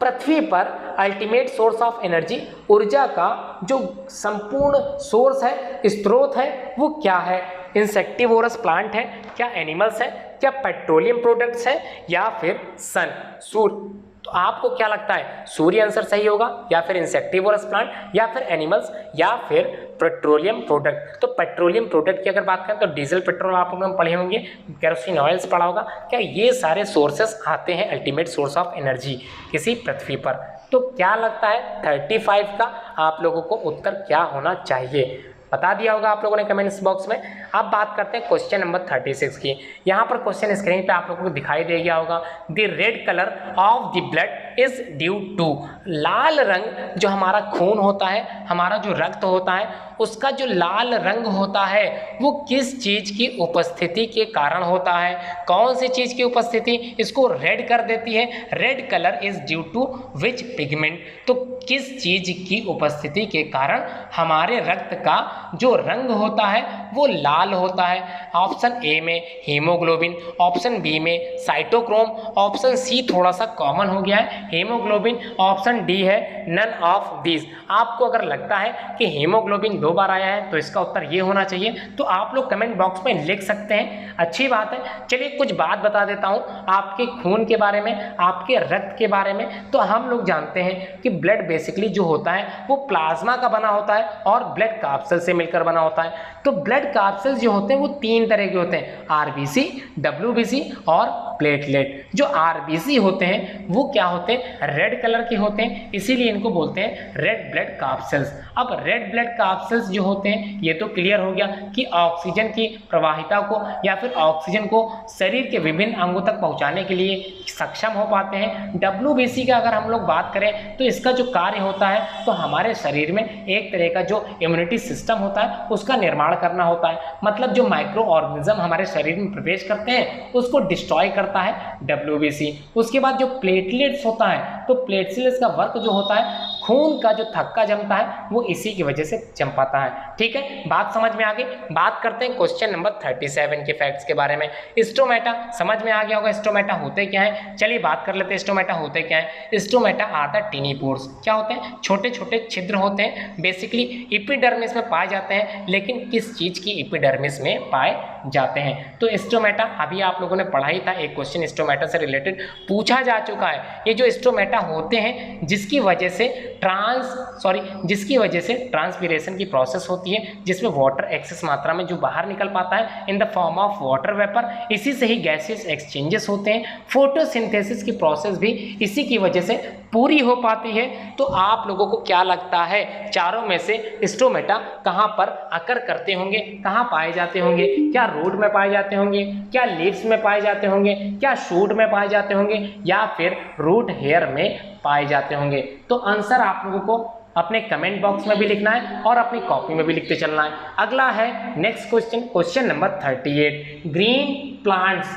पृथ्वी पर अल्टीमेट सोर्स ऑफ एनर्जी, ऊर्जा का जो संपूर्ण सोर्स है, स्रोत है, वो क्या है? इंसेक्टिवोरस प्लांट है, क्या एनिमल्स है, क्या पेट्रोलियम प्रोडक्ट्स है, या फिर सन, सूर्य? तो आपको क्या लगता है, सूर्य आंसर सही होगा, या फिर इंसेक्टिवोरस प्लांट, या फिर एनिमल्स, या फिर पेट्रोलियम प्रोडक्ट? तो पेट्रोलियम प्रोडक्ट की अगर बात करें तो डीजल, पेट्रोल आप लोग पढ़े होंगे, केरोसिन ऑयल्स पढ़ा होगा, क्या ये सारे सोर्सेस आते हैं अल्टीमेट सोर्स ऑफ एनर्जी किसी पृथ्वी पर? तो क्या लगता है 35 का आप लोगों को उत्तर क्या होना चाहिए? बता दिया होगा आप लोगों ने कमेंट्स बॉक्स में। अब बात करते हैं क्वेश्चन नंबर 36 की। यहाँ पर क्वेश्चन स्क्रीन पे आप लोगों को दिखाई दे गया होगा, the red colour of the blood is due to, लाल रंग जो हमारा खून होता है, हमारा जो रक्त होता है, उसका जो लाल रंग होता है वो किस चीज की उपस्थिति के कारण होता है? कौन सी चीज की उपस्थिति इसको रेड कर देती है? Red colour is due to which pigment? तो किस चीज की उपस्थिति के कारण हमारे रक्त का जो रंग होता है वो लाल होता है? ऑप्शन ए में हीमोग्लोबिन, ऑप्शन बी में साइटोक्रोम, ऑप्शन सी थोड़ा सा कॉमन हो गया है हीमोग्लोबिन, ऑप्शन डी है नन ऑफ दीज। आपको अगर लगता है कि हीमोग्लोबिन 2 बार आया है तो इसका उत्तर ये होना चाहिए, तो आप लोग कमेंट बॉक्स में लिख सकते हैं, अच्छी बात है। चलिए कुछ बात बता देता हूँ आपके खून के बारे में, आपके रक्त के बारे में। तो हम लोग जानते हैं कि ब्लड बेसिकली जो होता है वो प्लाज्मा का बना होता है और ब्लड कैप्सूल से मिलकर बना होता है। तो ब्लड कैप्सूल्स जो होते हैं वो 3 तरह के होते हैं, आरबीसी, डब्ल्यूबीसी और प्लेटलेट। जो आरबीसी होते हैं वो क्या होते हैं, रेड कलर के होते हैं, इसीलिए इनको बोलते हैं रेड ब्लड कैप्सूल्स। अब रेड ब्लड कैप्सूल्स जो होते हैं ये तो क्लियर हो गया कि ऑक्सीजन की प्रवाहिता को या फिर ऑक्सीजन को शरीर के विभिन्न अंगों तक पहुंचाने के लिए सक्षम हो पाते हैं। डब्ल्यूबीसी का अगर हम लोग बात करें तो इसका जो कार्य होता है तो हमारे शरीर में एक तरह का जो इम्यूनिटी सिस्टम होता है उसका निर्माण करना होता है, मतलब जो माइक्रो ऑर्गेनिज्म हमारे शरीर में प्रवेश करते हैं उसको डिस्ट्रॉय करता है डब्ल्यूबीसी। उसके बाद जो प्लेटलेट्स होता है तो प्लेटलेट्स का वर्क जो होता है, खून का जो थक्का जमता है वो इसी की वजह से जम पाता है। ठीक है, बात समझ में आ गई। बात करते हैं क्वेश्चन नंबर 37 के फैक्ट्स के बारे में। स्टोमेटा समझ में आ गया होगा, स्टोमेटा होते क्या है? चलिए बात कर लेते हैं स्टोमेटा होते क्या है। Stomata are the tiny pores, क्या होते हैं? छोटे छोटे छिद्र होते हैं, बेसिकली एपिडर्मिस में पाए जाते हैं। लेकिन किस चीज की एपिडर्मिस में पाए जाते हैं? तो स्टोमेटा अभी आप लोगों ने पढ़ा ही था, एक क्वेश्चन स्टोमेटा से रिलेटेड पूछा जा चुका है। ये जो स्टोमेटा होते हैं जिसकी वजह से ट्रांसपीरेशन की प्रोसेस होती है, जिसमें वाटर एक्सेस मात्रा में जो बाहर निकल पाता है in the form of water vapour, इसी से ही गैसेस एक्सचेंजेस होते हैं। फोटोसिंथेसिस की प्रोसेस भी इसी की वजह से पूरी हो पाती है। तो आप लोगों को क्या लगता है चारों में से स्टोमेटा कहां पर अकर करते होंगे, कहां पाए जाते होंगे? क्या रूट में पाए जाते होंगे, क्या लीव्स में पाए जाते होंगे, क्या शूट में पाए जाते होंगे, या फिर रूट हेयर में पाए जाते होंगे? तो आंसर आप लोगों को अपने कमेंट बॉक्स में भी लिखना है और अपनी कॉपी में भी लिखते चलना है। अगला है next question, question number 38, green plants.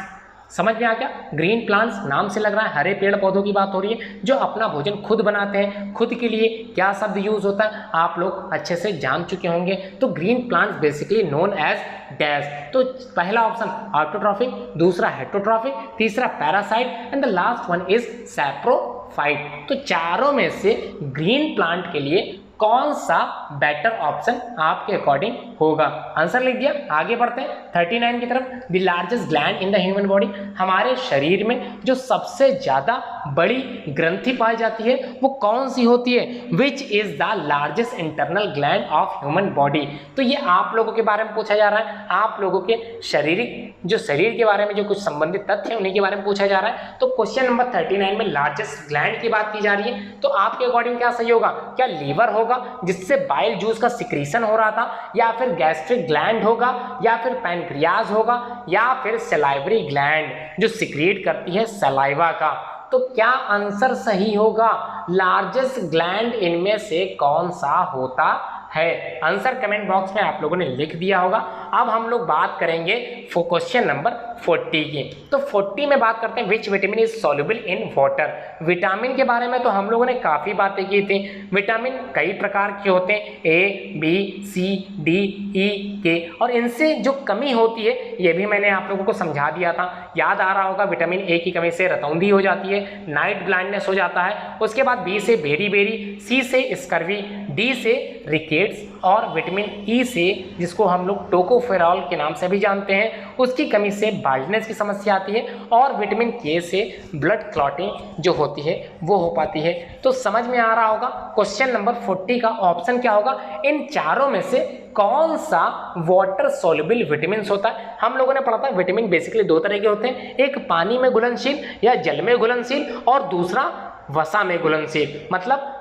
समझ में आ गया? ग्रीन प्लांट्स नाम से लग रहा है हरे पेड़ पौधों की बात हो रही है जो अपना भोजन खुद बनाते हैं। खुद के लिए क्या शब्द यूज होता है आप लोग अच्छे से जान चुके होंगे। तो green plants basically known as dash. तो पहला ऑप्शन ऑटोट्रॉफिक, दूसरा हेटरोट्रॉफिक, तीसरा parasite and the last one is saprophyte. तो चारों में से ग्रीन प्लांट के लिए कौन सा बेटर ऑप्शन आपके अकॉर्डिंग होगा? आंसर लिख दिया, आगे बढ़ते हैं 39 की तरफ। The largest gland in the human body, हमारे शरीर में जो सबसे ज्यादा बड़ी ग्रंथि पाई जाती है वो कौन सी होती है? Which is the largest internal gland of human body. तो ये आप लोगों के बारे में पूछा जा रहा है, आप लोगों के शरीर के बारे में जो कुछ संबंधित तथ्य है उन्हीं के बारे में पूछा जा रहा है। तो क्वेश्चन नंबर 39 में लार्जेस्ट ग्लैंड की बात की जा रही है, तो आपके अकॉर्डिंग क्या सही होगा? क्या लीवर होगा जिससे बाइल जूस का सिक्रीशन हो रहा था, या फिर गैस्ट्रिक ग्लैंड होगा, या फिर पैनक्रियाज होगा, या फिर सलाइवरी ग्लैंड जो सिक्रीट करती है सलाइवा का? तो क्या आंसर सही होगा? लार्जेस्ट ग्लैंड इनमें से कौन सा होता है? आंसर कमेंट बॉक्स में आप लोगों ने लिख दिया होगा। अब हम लोग बात करेंगे क्वेश्चन नंबर 40 की। तो 40 में बात करते हैं which vitamin is soluble in water. Vitamin के बारे में तो हम लोगों ने काफ़ी बातें की थी। विटामिन कई प्रकार के होते हैं, A, B, C, D, E, K, और इनसे जो कमी होती है ये भी मैंने आप लोगों को समझा दिया था। याद आ रहा होगा, विटामिन A की कमी से रतौंधी हो जाती है, नाइट ब्लाइंडनेस हो जाता है। उसके बाद B से बेरी, C से स्कर्वी, D से रिकेट्स, और विटामिन E से, जिसको हम लोग टोकोफेरॉल के नाम से भी जानते हैं, उसकी कमी से बाल्डनेस की समस्या आती है। और विटामिन K से ब्लड क्लॉटिंग जो होती है वो हो पाती है। तो समझ में आ रहा होगा क्वेश्चन नंबर 40 का ऑप्शन क्या होगा? इन चारों में से कौन सा वाटर सोल्युबल विटामिन होता है? हम लोगों ने पढ़ा था विटामिन बेसिकली दो तरह के होते हैं, एक पानी में घुलनशील या जल में घुलनशील, और दूसरा वसा में घुलनशील, मतलब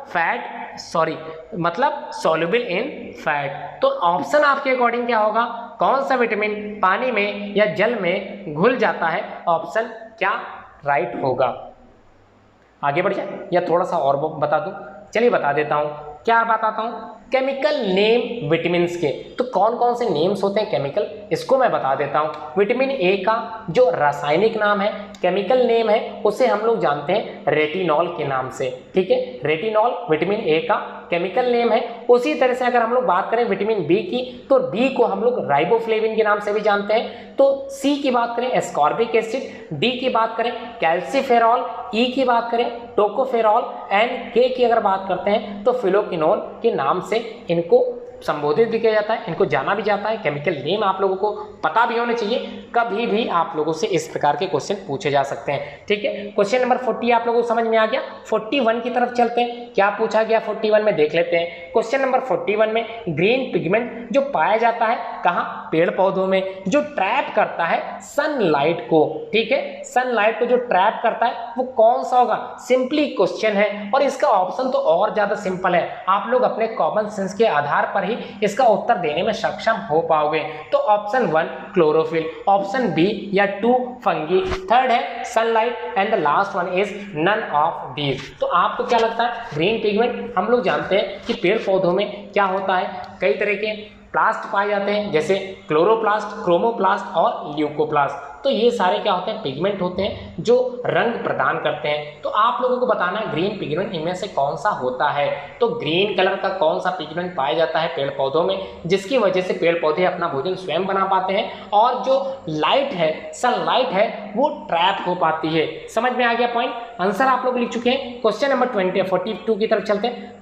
सॉल्युबल इन फैट। तो ऑप्शन आपके अकॉर्डिंग क्या होगा? कौन सा विटामिन पानी में या जल में घुल जाता है? ऑप्शन क्या राइट होगा? आगे बढ़ जाए या थोड़ा सा और बता दूं? चलिए बता देता हूं। क्या बताता हूं? केमिकल नेम विटामिन्स के। तो कौन कौन से नेम्स होते हैं केमिकल, इसको मैं बता देता हूं। विटामिन ए का जो रासायनिक नाम है, केमिकल नेम है, उसे हम लोग जानते हैं रेटिनॉल के नाम से। ठीक है, रेटिनॉल विटामिन ए का केमिकल नेम है। उसी तरह से अगर हम लोग बात करें विटामिन बी की, तो बी को हम लोग राइबोफ्लेविन के नाम से भी जानते हैं। तो सी की बात करें एस्कॉर्बिक एसिड, डी की बात करें कैल्सीफेरॉल, ई की बात करें टोकोफेरॉल, एंड के की अगर बात करते हैं तो फिलोक्विनोल के नाम से इनको संबोधित भी किया जाता है, इनको जाना भी जाता है। केमिकल नेम आप लोगों को पता भी होने चाहिए, कभी भी आप लोगों से इस प्रकार के क्वेश्चन पूछे जा सकते हैं। ठीक है, क्वेश्चन नंबर 40 आप लोगों को समझ में आ गया। 41 की तरफ चलते हैं, क्या पूछा गया 41 में देख लेते हैं। क्वेश्चन नंबर 41 में ग्रीन पिगमेंट जो पाया जाता है कहाँ? पेड़ पौधों में, जो ट्रैप करता है सनलाइट को। ठीक है, सनलाइट को जो ट्रैप करता है वो कौन सा होगा? सिंपली क्वेश्चन है, और इसका ऑप्शन तो और ज्यादा सिंपल है, आप लोग अपने कॉमन सेंस के आधार पर ही इसका उत्तर देने में सक्षम हो पाओगे। तो ऑप्शन 1 क्लोरोफिल, ऑप्शन बी या 2 फंगी, थर्ड है sunlight, and the last one is none of these. तो आपको क्या लगता है? ग्रीन पिगमेंट हम लोग जानते हैं कि पेड़ पौधों में क्या होता है, कई तरह के प्लास्ट पाए जाते हैं, जैसे क्लोरोप्लास्ट, क्रोमोप्लास्ट और ल्यूकोप्लास्ट। तो ये सारे क्या होते हैं? पिगमेंट होते हैं जो रंग प्रदान करते हैं। तो आप लोगों को बताना है ग्रीन पिगमेंट इनमें से कौन सा होता है। तो ग्रीन कलर का कौन सा पिगमेंट पाया जाता है पेड़ पौधों में, जिसकी वजह से पेड़ पौधे अपना भोजन स्वयं बना पाते हैं, और जो लाइट है, सनलाइट है, वो ट्रैप हो पाती है। समझ में आ गया पॉइंट? आंसर आप लोग लिख चुके हैं। क्वेश्चन नंबर 42 की तरफ चलते हैं।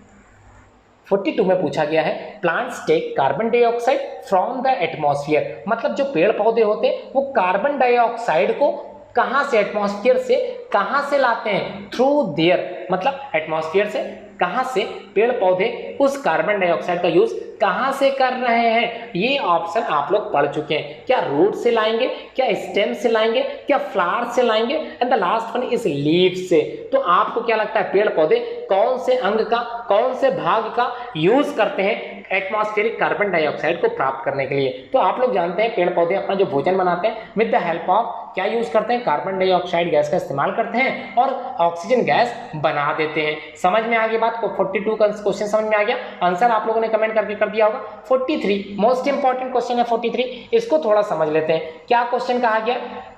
42 में पूछा गया है plants take carbon dioxide from the atmosphere, मतलब जो पेड़ पौधे होते हैं वो कार्बन डाइऑक्साइड को कहां से, एटमॉस्फेयर से कहां से लाते हैं? थ्रू देयर, मतलब एटमॉस्फेयर से कहां से पेड़ पौधे उस कार्बन डाइऑक्साइड का यूज कहां से कर रहे हैं? ये ऑप्शन आप लोग पढ़ चुके हैं। क्या रूट से लाएंगे, क्या स्टेम से लाएंगे, क्या फ्लावर से लाएंगे, and the last one is leaf से। तो आपको क्या लगता है पेड़ पौधे कौन से अंग का, कौन से भाग का यूज करते हैं एटमॉस्फेरिक कार्बन डाइऑक्साइड को प्राप्त करने के लिए? तो आप लोग जानते हैं पेड़ पौधे अपना जो भोजन बनाते हैं विद द हेल्प ऑफ क्या यूज करते हैं? कार्बन डाइऑक्साइड गैस का इस्तेमाल करते हैं और ऑक्सीजन गैस बना देते हैं। समझ में आ गई बात को? 42 का क्वेश्चन समझ में आ गया। आंसर आप लोगों ने कमेंट करके कर दिया होगा। 43 मोस्ट इंपॉर्टेंट क्वेश्चन है 43, इसको थोड़ा समझ लेते हैं। क्या क्वेश्चन कहा गया?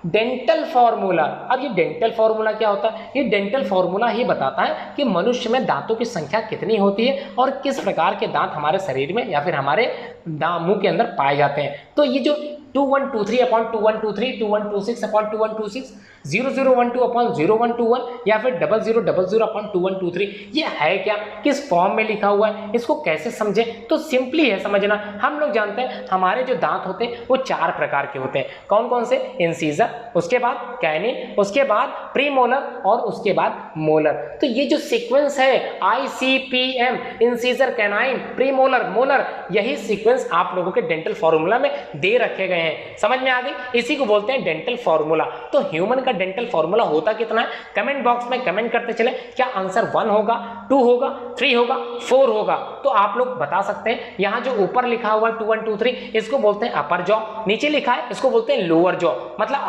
Dental formula. अब ये डेंटल फॉर्मूला क्या होता है? ये डेंटल फॉर्मूला ही बताता है कि मनुष्य में दांतों की संख्या कितनी होती है और किस प्रकार के दांत हमारे शरीर में या फिर हमारे मुंह के अंदर पाए जाते हैं। तो ये जो 2123/2123, 2126/2126, 0012/0121 या फिर 0000/2123, ये है क्या, किस फॉर्म में लिखा हुआ है, इसको कैसे समझें? तो सिंपली है समझना। हम लोग जानते हैं हमारे जो दांत होते हैं वो 4 प्रकार के होते हैं। कौन कौन से? इंसीजर, उसके बाद कैनिन, उसके बाद प्रीमोलर और उसके बाद मोलर। तो ये जो सीक्वेंस है ICPM, incisor, canine, premolar, molar, यही सीक्वेंस आप लोगों के डेंटल फॉर्मूला में दे रखे गए हैं। समझ में आ गई? इसी को बोलते हैं डेंटल फॉर्मूला। तो ह्यूमन का डेंटल फॉर्मूला होता कितना है? कमेंट बॉक्स में कमेंट करते चले। क्या आंसर 1 होगा, 2 होगा, 3 होगा, 4 होगा? तो आप लोग बता सकते हैं। यहां जो ऊपर लिखा हुआ 2123, इसको बोलते हैं अपर जॉ, नीचे लिखा है इसको बोलते हैं लोअर जॉ, मतलब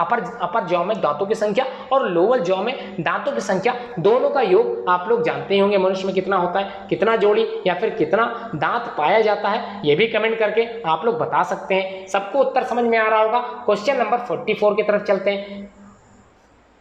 अपर जॉ में दांतों की संख्या और लोअर जॉ में दांतों की संख्या दोनों का योग आप लोग जानते ही होंगे मनुष्य में कितना होता है, कितना जोड़ी या फिर कितना दांत पाया जाता है, ये भी कमेंट करके आप लोग बता सकते हैं। सबको उत्तर समझ में आ रहा होगा। क्वेश्चन नंबर 44 की तरफ चलते हैं।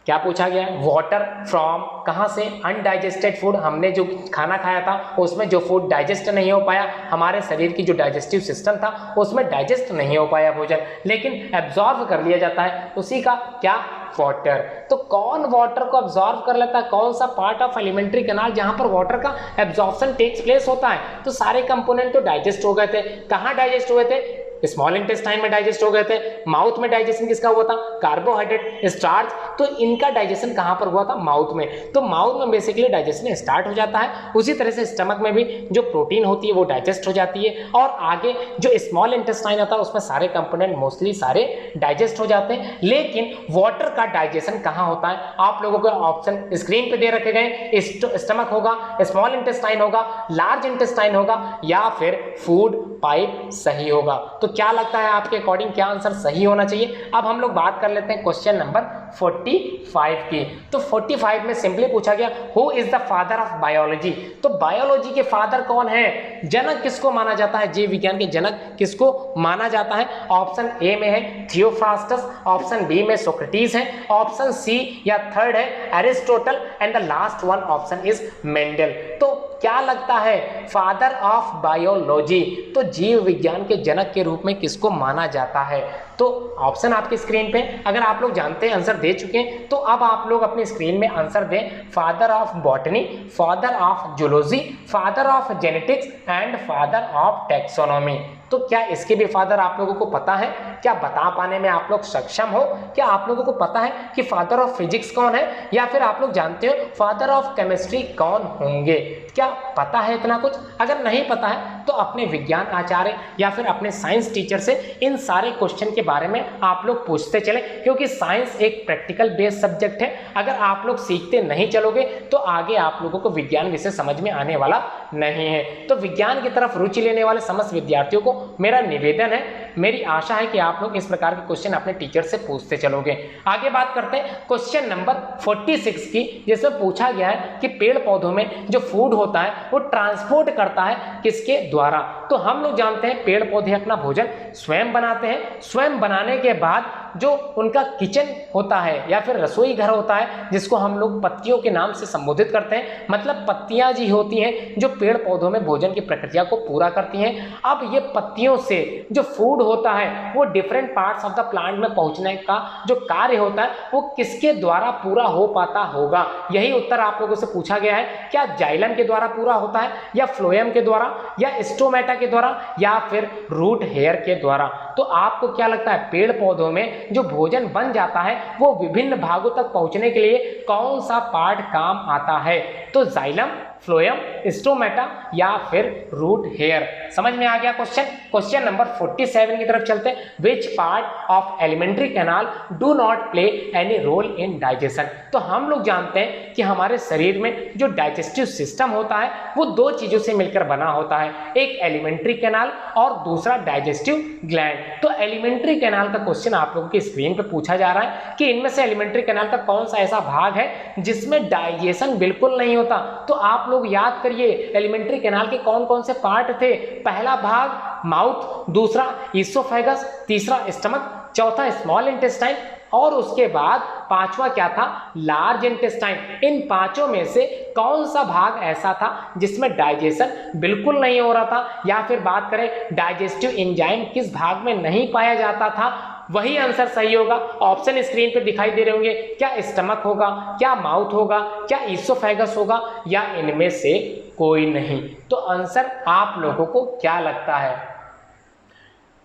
क्या पूछा गया है? वाटर फ्रॉम, कहां से? अनडाइजेस्टेड फूड, हमने जो खाना खाया था उसमें जो फूड डाइजेस्ट नहीं हो पाया, हमारे शरीर की जो डाइजेस्टिव सिस्टम था उसमें डाइजेस्ट नहीं हो पाया भोजन, लेकिन एब्जॉर्ब कर लिया जाता है, उसी का क्या? वाटर। तो कौन वाटर को एब्जॉर्ब कर लेता है? कौन सा पार्ट ऑफ एलिमेंट्री कैनाल जहां पर वाटर का एब्जॉर्प्शन टेक्स प्लेस होता है? तो सारे कंपोनेंट तो डाइजेस्ट हो गए थे। कहां डाइजेस्ट हुए थे? स्मॉल इंटेस्टाइन में डाइजेस्ट हो गए थे। माउथ में डाइजेशन किसका हुआ था? Carbohydrate, starch. तो इनका डाइजेशन कहां पर हुआ था? माउथ में। तो माउथ में बेसिकली डाइजेशन स्टार्ट हो जाता है। उसी तरह से स्टमक में भी जो प्रोटीन होती है वो डाइजेस्ट हो जाती है, और आगे जो स्मॉल इंटेस्टाइन होता है उसमें सारे कंपोनेंट मोस्टली सारे डाइजेस्ट हो जाते हैं। लेकिन वाटर का डाइजेशन कहां होता है? आप लोगों को ऑप्शन स्क्रीन पे दे रखे गए। स्टमक होगा, स्मॉल इंटेस्टाइन होगा, लार्ज इंटेस्टाइन होगा, या फिर फूड पाइप सही होगा। तो क्या लगता है आपके अकॉर्डिंग क्या आंसर सही होना चाहिए? अब हम लोग बात कर लेते हैं क्वेश्चन नंबर 45 की। तो 45 में सिंपली पूछा गया who is the father of biology. तो बायोलॉजी के फादर कौन है? जनक किसको माना जाता है? जीव विज्ञान के जनक किसको माना जाता है? ऑप्शन ए में है थियोफ्रास्टस, ऑप्शन बी में सोक्रेटिस है, ऑप्शन सी या थर्ड है Aristotle, and the last one option is Mendel. तो क्या लगता है फादर ऑफ बायोलॉजी? तो जीव विज्ञान के जनक के रूप में किसको माना जाता है? तो ऑप्शन आपकी स्क्रीन पे, अगर आप लोग जानते हैं आंसर दे चुके हैं तो अब आप लोग अपनी स्क्रीन में आंसर दें। Father of botany, father of zoology, father of genetics and father of taxonomy. तो क्या इसके भी फादर आप लोगों को पता है? क्या बता पाने में आप लोग सक्षम हो? क्या आप लोगों को पता है कि फादर ऑफ फिजिक्स कौन है, या फिर आप लोग जानते हो फादर ऑफ केमिस्ट्री कौन होंगे? क्या पता है इतना कुछ? अगर नहीं पता है तो अपने विज्ञान आचार्य या फिर अपने साइंस टीचर से इन सारे क्वेश्चन के बारे में आप लोग पूछते चले, क्योंकि साइंस एक प्रैक्टिकल बेस्ड सब्जेक्ट है। अगर आप लोग सीखते नहीं चलोगे तो आगे आप लोगों को विज्ञान विषय समझ में आने वाला नहीं है। तो विज्ञान की तरफ रुचि लेने वाले समस्त विद्यार्थियों को मेरा निवेदन है, मेरी आशा है कि आप लोग इस प्रकार के क्वेश्चन अपने टीचर से पूछते चलोगे। आगे बात करते हैं क्वेश्चन नंबर 46 की, जिसमें पूछा गया है कि पेड़ पौधों में जो फूड होता है वो ट्रांसपोर्ट करता है किसके द्वारा? तो हम लोग जानते हैं पेड़ पौधे अपना भोजन स्वयं बनाते हैं। स्वयं बनाने के बाद जो उनका किचन होता है या फिर रसोई घर होता है, जिसको हम लोग पत्तियों के नाम से संबोधित करते हैं, मतलब पत्तियां जी होती हैं जो पेड़ पौधों में भोजन की प्रक्रिया को पूरा करती हैं। अब ये पत्तियों से जो फूड होता है वो different parts of the plant में पहुंचने का जो कार्य होता है वो किसके द्वारा पूरा हो पाता होगा? यही उत्तर आप लोगों से पूछा गया है। क्या जाइलम के द्वारा पूरा होता है, या फ्लोएम के द्वारा, या स्टोमेटा के द्वारा, या फिर रूट हेयर के द्वारा? तो आपको क्या लगता है पेड़ पौधों में जो भोजन बन जाता है वो विभिन्न भागों तक पहुंचने के लिए कौन सा पार्ट काम आता है? तो जाइलम, फ्लोएम, स्टोमेटा या फिर रूट हेयर? समझ में आ गया क्वेश्चन? क्वेश्चन नंबर 47 की तरफ चलते हैं। Which part of alimentary canal do not play any role in digestion? तो हम लोग जानते हैं कि हमारे शरीर में जो डाइजेस्टिव सिस्टम होता है वो दो चीजों से मिलकर बना होता है, एक एलिमेंट्री कैनाल और दूसरा डाइजेस्टिव ग्लैंड। तो एलिमेंट्री कैनाल का क्वेश्चन आप लोगों की स्क्रीन पे पूछा जा रहा है कि इनमें से एलिमेंट्री कैनाल का कौन सा ऐसा भाग है जिसमें डाइजेशन बिल्कुल नहीं होता? तो आप लोग याद करिए एलिमेंट्री कैनाल के कौन कौन से पार्ट थे। पहला भाग माउथ, दूसरा ईसोफेगस, तीसरा स्टमक, चौथा स्मॉल इंटेस्टाइन, और उसके बाद पांचवा क्या था? Large intestine. इन पांचों में से कौन सा भाग ऐसा था जिसमें डाइजेशन बिल्कुल नहीं हो रहा था? या फिर बात करें डाइजेस्टिव एंजाइम किस भाग में नहीं पाया जाता था? वही आंसर सही होगा। ऑप्शन स्क्रीन पे दिखाई दे रहे होंगे। क्या स्टमक होगा, क्या माउथ होगा, क्या ईसोफेगस होगा, या इनमें से कोई नहीं? तो आंसर आप लोगों को क्या लगता है?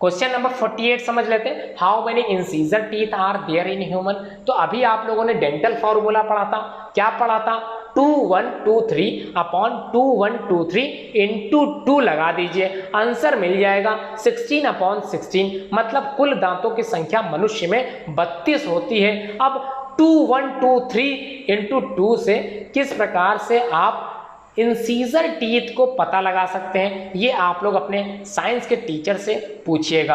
क्वेश्चन नंबर 48 समझ लेते हैं। How many incisor teeth are there in human? तो अभी आप लोगों ने डेंटल फॉर्मूला पढ़ा था। क्या पढ़ा था? 2123 अपॉन 2123 इंटू 2 लगा दीजिए, आंसर मिल जाएगा 16 अपॉन 16। मतलब कुल दांतों की संख्या मनुष्य में 32 होती है। अब 2123 इंटू 2 से किस प्रकार से आप इंसीजर टीथ को पता लगा सकते हैं, ये आप लोग अपने साइंस के टीचर से पूछिएगा।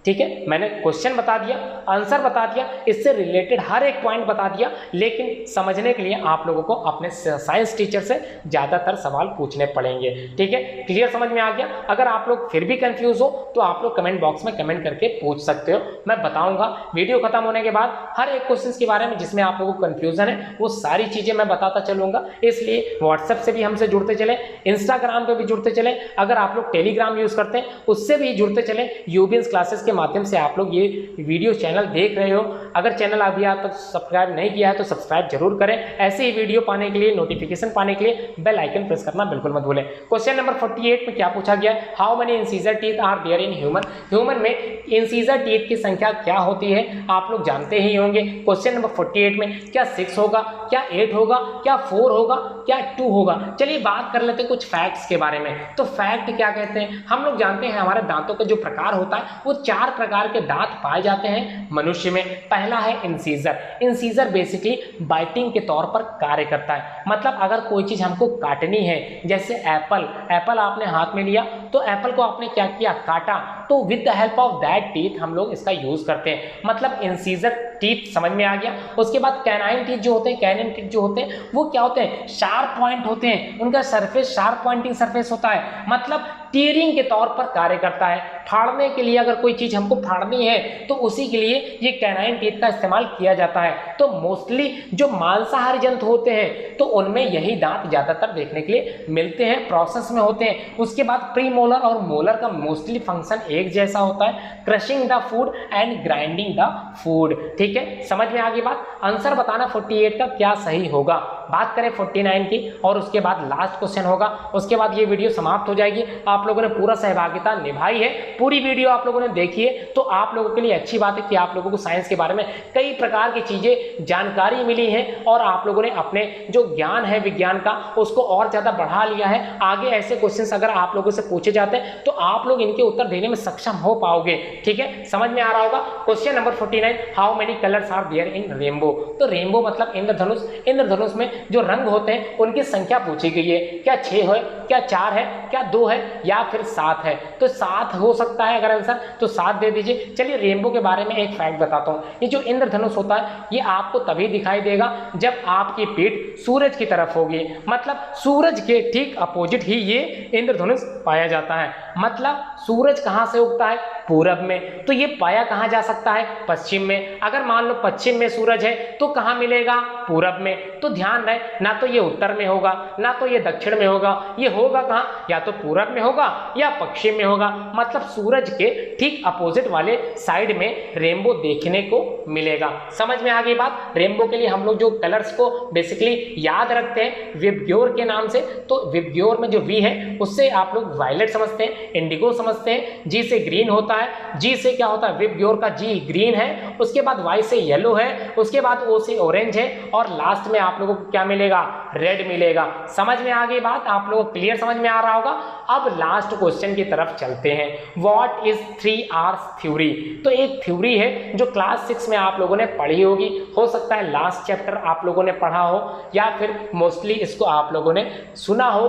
ठीक है, मैंने क्वेश्चन बता दिया, आंसर बता दिया, इससे रिलेटेड हर एक पॉइंट बता दिया, लेकिन समझने के लिए आप लोगों को अपने साइंस टीचर से ज़्यादातर सवाल पूछने पड़ेंगे। ठीक है, क्लियर समझ में आ गया? अगर आप लोग फिर भी कंफ्यूज हो तो आप लोग कमेंट बॉक्स में कमेंट करके पूछ सकते हो, मैं बताऊंगा वीडियो खत्म होने के बाद हर एक क्वेश्चन के बारे में जिसमें आप लोगों को कंफ्यूजन है वो सारी चीज़ें मैं बताता चलूंगा। इसलिए व्हाट्सएप से भी हमसे जुड़ते चले, इंस्टाग्राम पे भी जुड़ते चले, अगर आप लोग टेलीग्राम यूज़ करते हैं उससे भी जुड़ते चले। यूबियंस क्लासेस के माध्यम से आप लोग ये वीडियो चैनल देख रहे हो, अगर चैनल अभी आप तक सब्सक्राइब नहीं किया है तो सब्सक्राइब जरूर करें। ऐसे ही वीडियो पाने के लिए, नोटिफिकेशन पाने के लिए बेल आइकन प्रेस करना बिल्कुल मत भूलें। क्वेश्चन नंबर 48 में क्या पूछा गया? How many incisor teeth are there in human? Human में इंसीजर टीथ की संख्या क्या होती है आप लोग जानते ही होंगे। क्वेश्चन नंबर 48 में क्या 6 होगा, क्या 8 होगा, क्या 4 होगा, क्या 2 होगा? चलिए बात कर लेते हैं कुछ फैक्ट्स के बारे में। तो फैक्ट क्या कहते हैं? हम लोग जानते हैं हमारे दांतों का जो प्रकार होता है वो 4 प्रकार के दांत पाए जाते हैं मनुष्य में। पहला है इंसीजर। इंसीजर बेसिकली बाइटिंग के तौर पर कार्य करता है, मतलब अगर कोई चीज हमको काटनी है, जैसे एप्पल आपने हाथ में लिया तो एप्पल को आपने क्या किया, काटा, तो with the help of that teeth हम लोग इसका यूज करते हैं, मतलब इंसीजर टीथ समझ में आ गया। उसके बाद कैनाइन टीथ जो होते हैं, कैनिन टीथ जो होते हैं वो क्या होते हैं, शार्प पॉइंट होते हैं, उनका सरफेस शार्प पॉइंटिंग सरफेस होता है, मतलब टीयरिंग के तौर पर कार्य करता है। फाड़ने के लिए, अगर कोई चीज हमको फाड़नी है तो उसी के लिए ये कैनाइन टीथ का इस्तेमाल किया जाता है। तो मोस्टली जो मांसाहारी जंतु होते हैं तो उनमें यही दांत ज्यादातर देखने के लिए मिलते हैं, प्रोसेस में होते हैं। उसके बाद प्रीमोलर और मोलर का मोस्टली फंक्शन एक जैसा होता है, crushing the food and grinding the food. ठीक है, समझ में आ गई बात? आंसर बताना 48 का क्या सही होगा। बात करें 49 की और उसके बाद लास्ट क्वेश्चन होगा, उसके बाद ये वीडियो समाप्त हो जाएगी। आप लोगों ने पूरा सहभागिता निभाई है, पूरी वीडियो आप लोगों ने देखी है, तो आप लोगों के लिए अच्छी बात है कि आप लोगों को साइंस के बारे में कई प्रकार की चीजें जानकारी मिली है और आप लोगों ने अपने जो ज्ञान है विज्ञान का उसको और ज्यादा बढ़ा लिया है। आगे ऐसे क्वेश्चंस अगर आप लोगों से पूछे जाते हैं तो आप लोग इनके उत्तर देने में सक्षम हो पाओगे। ठीक है, समझ में आ रहा होगा। Question number 49, how many colours are there in rainbow? तो रेनबो मतलब इंद्रधनुष। इंद्रधनुष में जो रंग होते हैं उनकी संख्या पूछी गई है, क्या 6 है, क्या 4 है, क्या 2 है या फिर 7 है? तो 7 हो सकता है अगर आंसर, तो 7 दे दीजिए। चलिए रेनबो के बारे में एक फैक्ट बताता हूँ। ये जो इंद्रधनुष होता है ये आपको तभी दिखाई देगा जब आपकी पीठ सूरज की तरफ होगी, मतलब सूरज के ठीक अपोजिट ही ये इंद्रधनुष पाया जाता है। मतलब सूरज कहाँ से उगता है, पूरब में, तो ये पाया कहाँ जा सकता है, पश्चिम में। अगर मान लो पश्चिम में सूरज है तो कहाँ मिलेगा, पूरब में। तो ध्यान रहे, ना तो ये उत्तर में होगा ना तो ये दक्षिण में होगा, ये होगा कहाँ, या तो पूरब में होगा या पश्चिम में होगा, मतलब सूरज के ठीक अपोजिट वाले साइड में रेनबो देखने को मिलेगा। समझ में आ गई बात? रेनबो के लिए हम लोग जो कलर्स को बेसिकली याद रखते हैं विबग्योर के नाम से, तो विबग्योर में जो वी है उससे आप लोग वायलेट समझते हैं, इंडिगो समझते हैं, जी से ग्रीन होता है, जी से क्या होता है, विबग्योर का जी ग्रीन है, उसके बाद वाई से येलो है, उसके बाद ओ से ऑरेंज है और लास्ट में आप लोगों को क्या मिलेगा, रेड मिलेगा। समझ में आ गई बात? आप लोगों को क्लियर समझ में आ रहा होगा। अब लास्ट क्वेश्चन की तरफ चलते हैं। What is 3R theory? तो एक थ्योरी है जो क्लास 6 में आप लोगों ने पढ़ी होगी, हो सकता है लास्ट चैप्टर आप लोगों ने पढ़ा हो या फिर मोस्टली इसको आप लोगों ने सुना हो,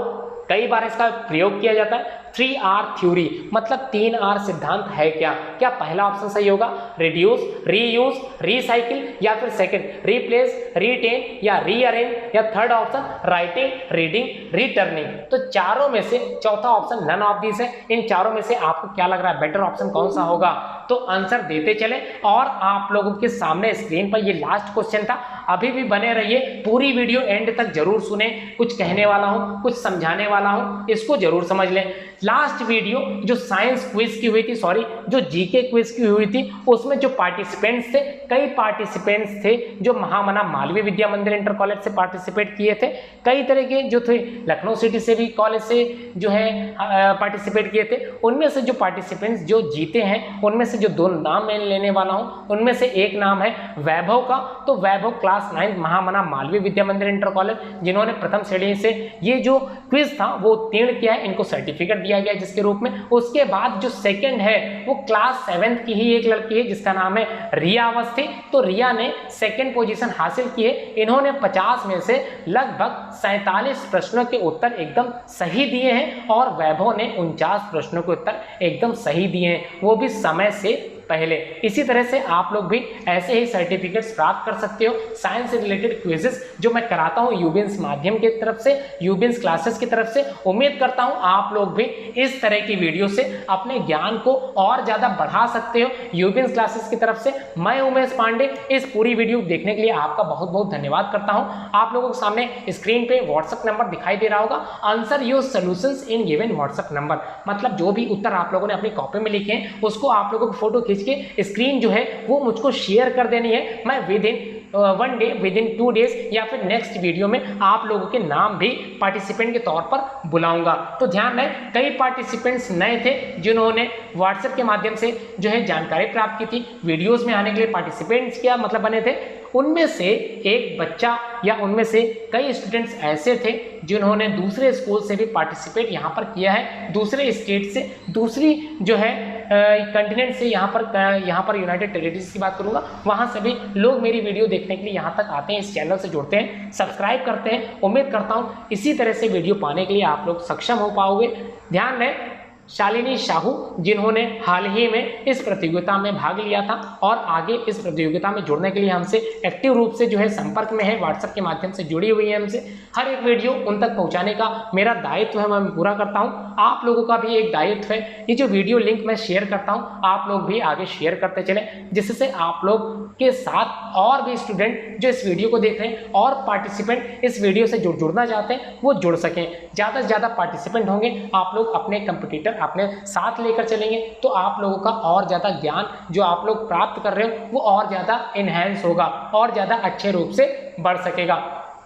कई बार इसका प्रयोग किया जाता है। 3R थ्योरी मतलब 3R सिद्धांत है क्या? क्या पहला ऑप्शन सही होगा, रिड्यूस, रीयूज, रीसाइकिल, या फिर सेकंड रिप्लेस, रीटेन या रीअरेंज, या third option writing, reading, returning? तो चारों में से चौथा ऑप्शन नन ऑफ दिस है। इन चारों में से आपको क्या लग रहा है बेटर ऑप्शन कौन सा होगा? तो आंसर देते चले और आप लोगों के सामने स्क्रीन पर ये लास्ट क्वेश्चन था। अभी भी बने रहिए, पूरी वीडियो एंड तक जरूर सुने, कुछ कहने वाला हूं, कुछ समझाने वाला हूं, इसको जरूर समझ लें। लास्ट वीडियो जो साइंस क्विज की हुई थी, सॉरी जो जीके क्विज की हुई थी, उसमें जो पार्टिसिपेंट्स थे, कई पार्टिसिपेंट्स थे जो महामना मालवीय विद्या मंदिर इंटर कॉलेज से पार्टिसिपेट किए थे, कई तरह के जो थे लखनऊ सिटी से भी कॉलेज से जो है पार्टिसिपेट किए थे। उनमें से जो पार्टिसिपेंट्स जो जीते हैं उनमें से जो 2 नाम मैं लेने वाला हूं, उनमें से एक नाम है वैभव का। तो वैभव क्लास 9 महामना मालवीय विद्या मंदिर इंटर कॉलेज, जिन्होंने प्रथम श्रेणी से ये जो क्विज था वो उत्तीर्ण किया है, इनको सर्टिफिकेट दिया गया जिसके रूप में। उसके बाद जो सेकंड है वो क्लास 7 की ही एक लड़की है जिसका नाम है रिया अवस्थी। तो रिया ने सेकंड पोजीशन हासिल की है। इन्होंने 50 में से लगभग 47 प्रश्नों के उत्तर एकदम सही दिए हैं और वैभव ने 49 प्रश्नों के उत्तर एकदम सही दिए हैं, वो भी समय से पहले। इसी तरह से आप लोग भी ऐसे ही सर्टिफिकेट्स प्राप्त कर सकते हो। साइंस से रिलेटेड क्विजेस जो मैं कराता हूँ यूबिन्स माध्यम की तरफ से, यूबिन्स क्लासेस की तरफ से। उम्मीद करता हूँ आप लोग भी इस तरह की वीडियो से अपने ज्ञान को और ज्यादा बढ़ा सकते हो। यूबिन्स क्लासेस की तरफ से मैं उमेश पांडे इस पूरी वीडियो देखने के लिए आपका बहुत बहुत धन्यवाद करता हूँ। आप लोगों के सामने स्क्रीन पे व्हाट्सएप नंबर दिखाई दे रहा होगा, answer your solutions in given WhatsApp number. मतलब जो भी उत्तर आप लोगों ने अपनी कॉपी में लिखे हैं उसको आप लोगों को फोटो खींच के स्क्रीन जो है वो मुझको शेयर कर देनी है। मैं with in 1 day, with in 2 days या फिर नेक्स्ट वीडियो में आप लोगों के नाम भी पार्टिसिपेंट के तौर पर बुलाऊंगा। तो ध्यान रहे, कई पार्टिसिपेंट्स नए थे जिन्होंने व्हाट्सएप के माध्यम से जो है जानकारी प्राप्त की थी, वीडियोस में आने के लिए पार्टिसिपेंट्स क्या मतलब बने थे। उनमें से एक बच्चा या उनमें से कई स्टूडेंट्स ऐसे थे जिन्होंने दूसरे स्कूल से भी पार्टिसिपेट यहाँ पर किया है, दूसरे स्टेट से, दूसरी जो है कंटिनेंट से। यहाँ पर यूनाइटेड टेरिटरीज की बात करूँगा, वहाँ से भी लोग मेरी वीडियो देखने के लिए यहाँ तक आते हैं, इस चैनल से जुड़ते हैं, सब्सक्राइब करते हैं। उम्मीद करता हूँ इसी तरह से वीडियो पाने के लिए आप लोग सक्षम हो पाओगे। ध्यान रहे, शालिनी साहू जिन्होंने हाल ही में इस प्रतियोगिता में भाग लिया था और आगे इस प्रतियोगिता में जुड़ने के लिए हमसे एक्टिव रूप से जो है संपर्क में है, व्हाट्सएप के माध्यम से जुड़ी हुई है हमसे। हर एक वीडियो उन तक पहुंचाने का मेरा दायित्व है, मैं पूरा करता हूं। आप लोगों का भी एक दायित्व है, ये जो वीडियो लिंक मैं शेयर करता हूं आप लोग भी आगे शेयर करते चले, जिससे आप लोग के साथ और भी स्टूडेंट जो इस वीडियो को देख रहे हैं और पार्टिसिपेंट इस वीडियो से जुड़ना चाहते हैं वो जुड़ सकें। ज़्यादा से ज़्यादा पार्टिसिपेंट होंगे, आप लोग अपने कंपटीटर अपने साथ लेकर चलेंगे तो आप लोगों का और ज़्यादा ज्ञान जो आप लोग प्राप्त कर रहे हो वो और ज़्यादा इनहेंस होगा और ज़्यादा अच्छे रूप से बढ़ सकेगा।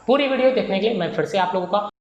पूरी वीडियो देखने के लिए मैं फिर से आप लोगों का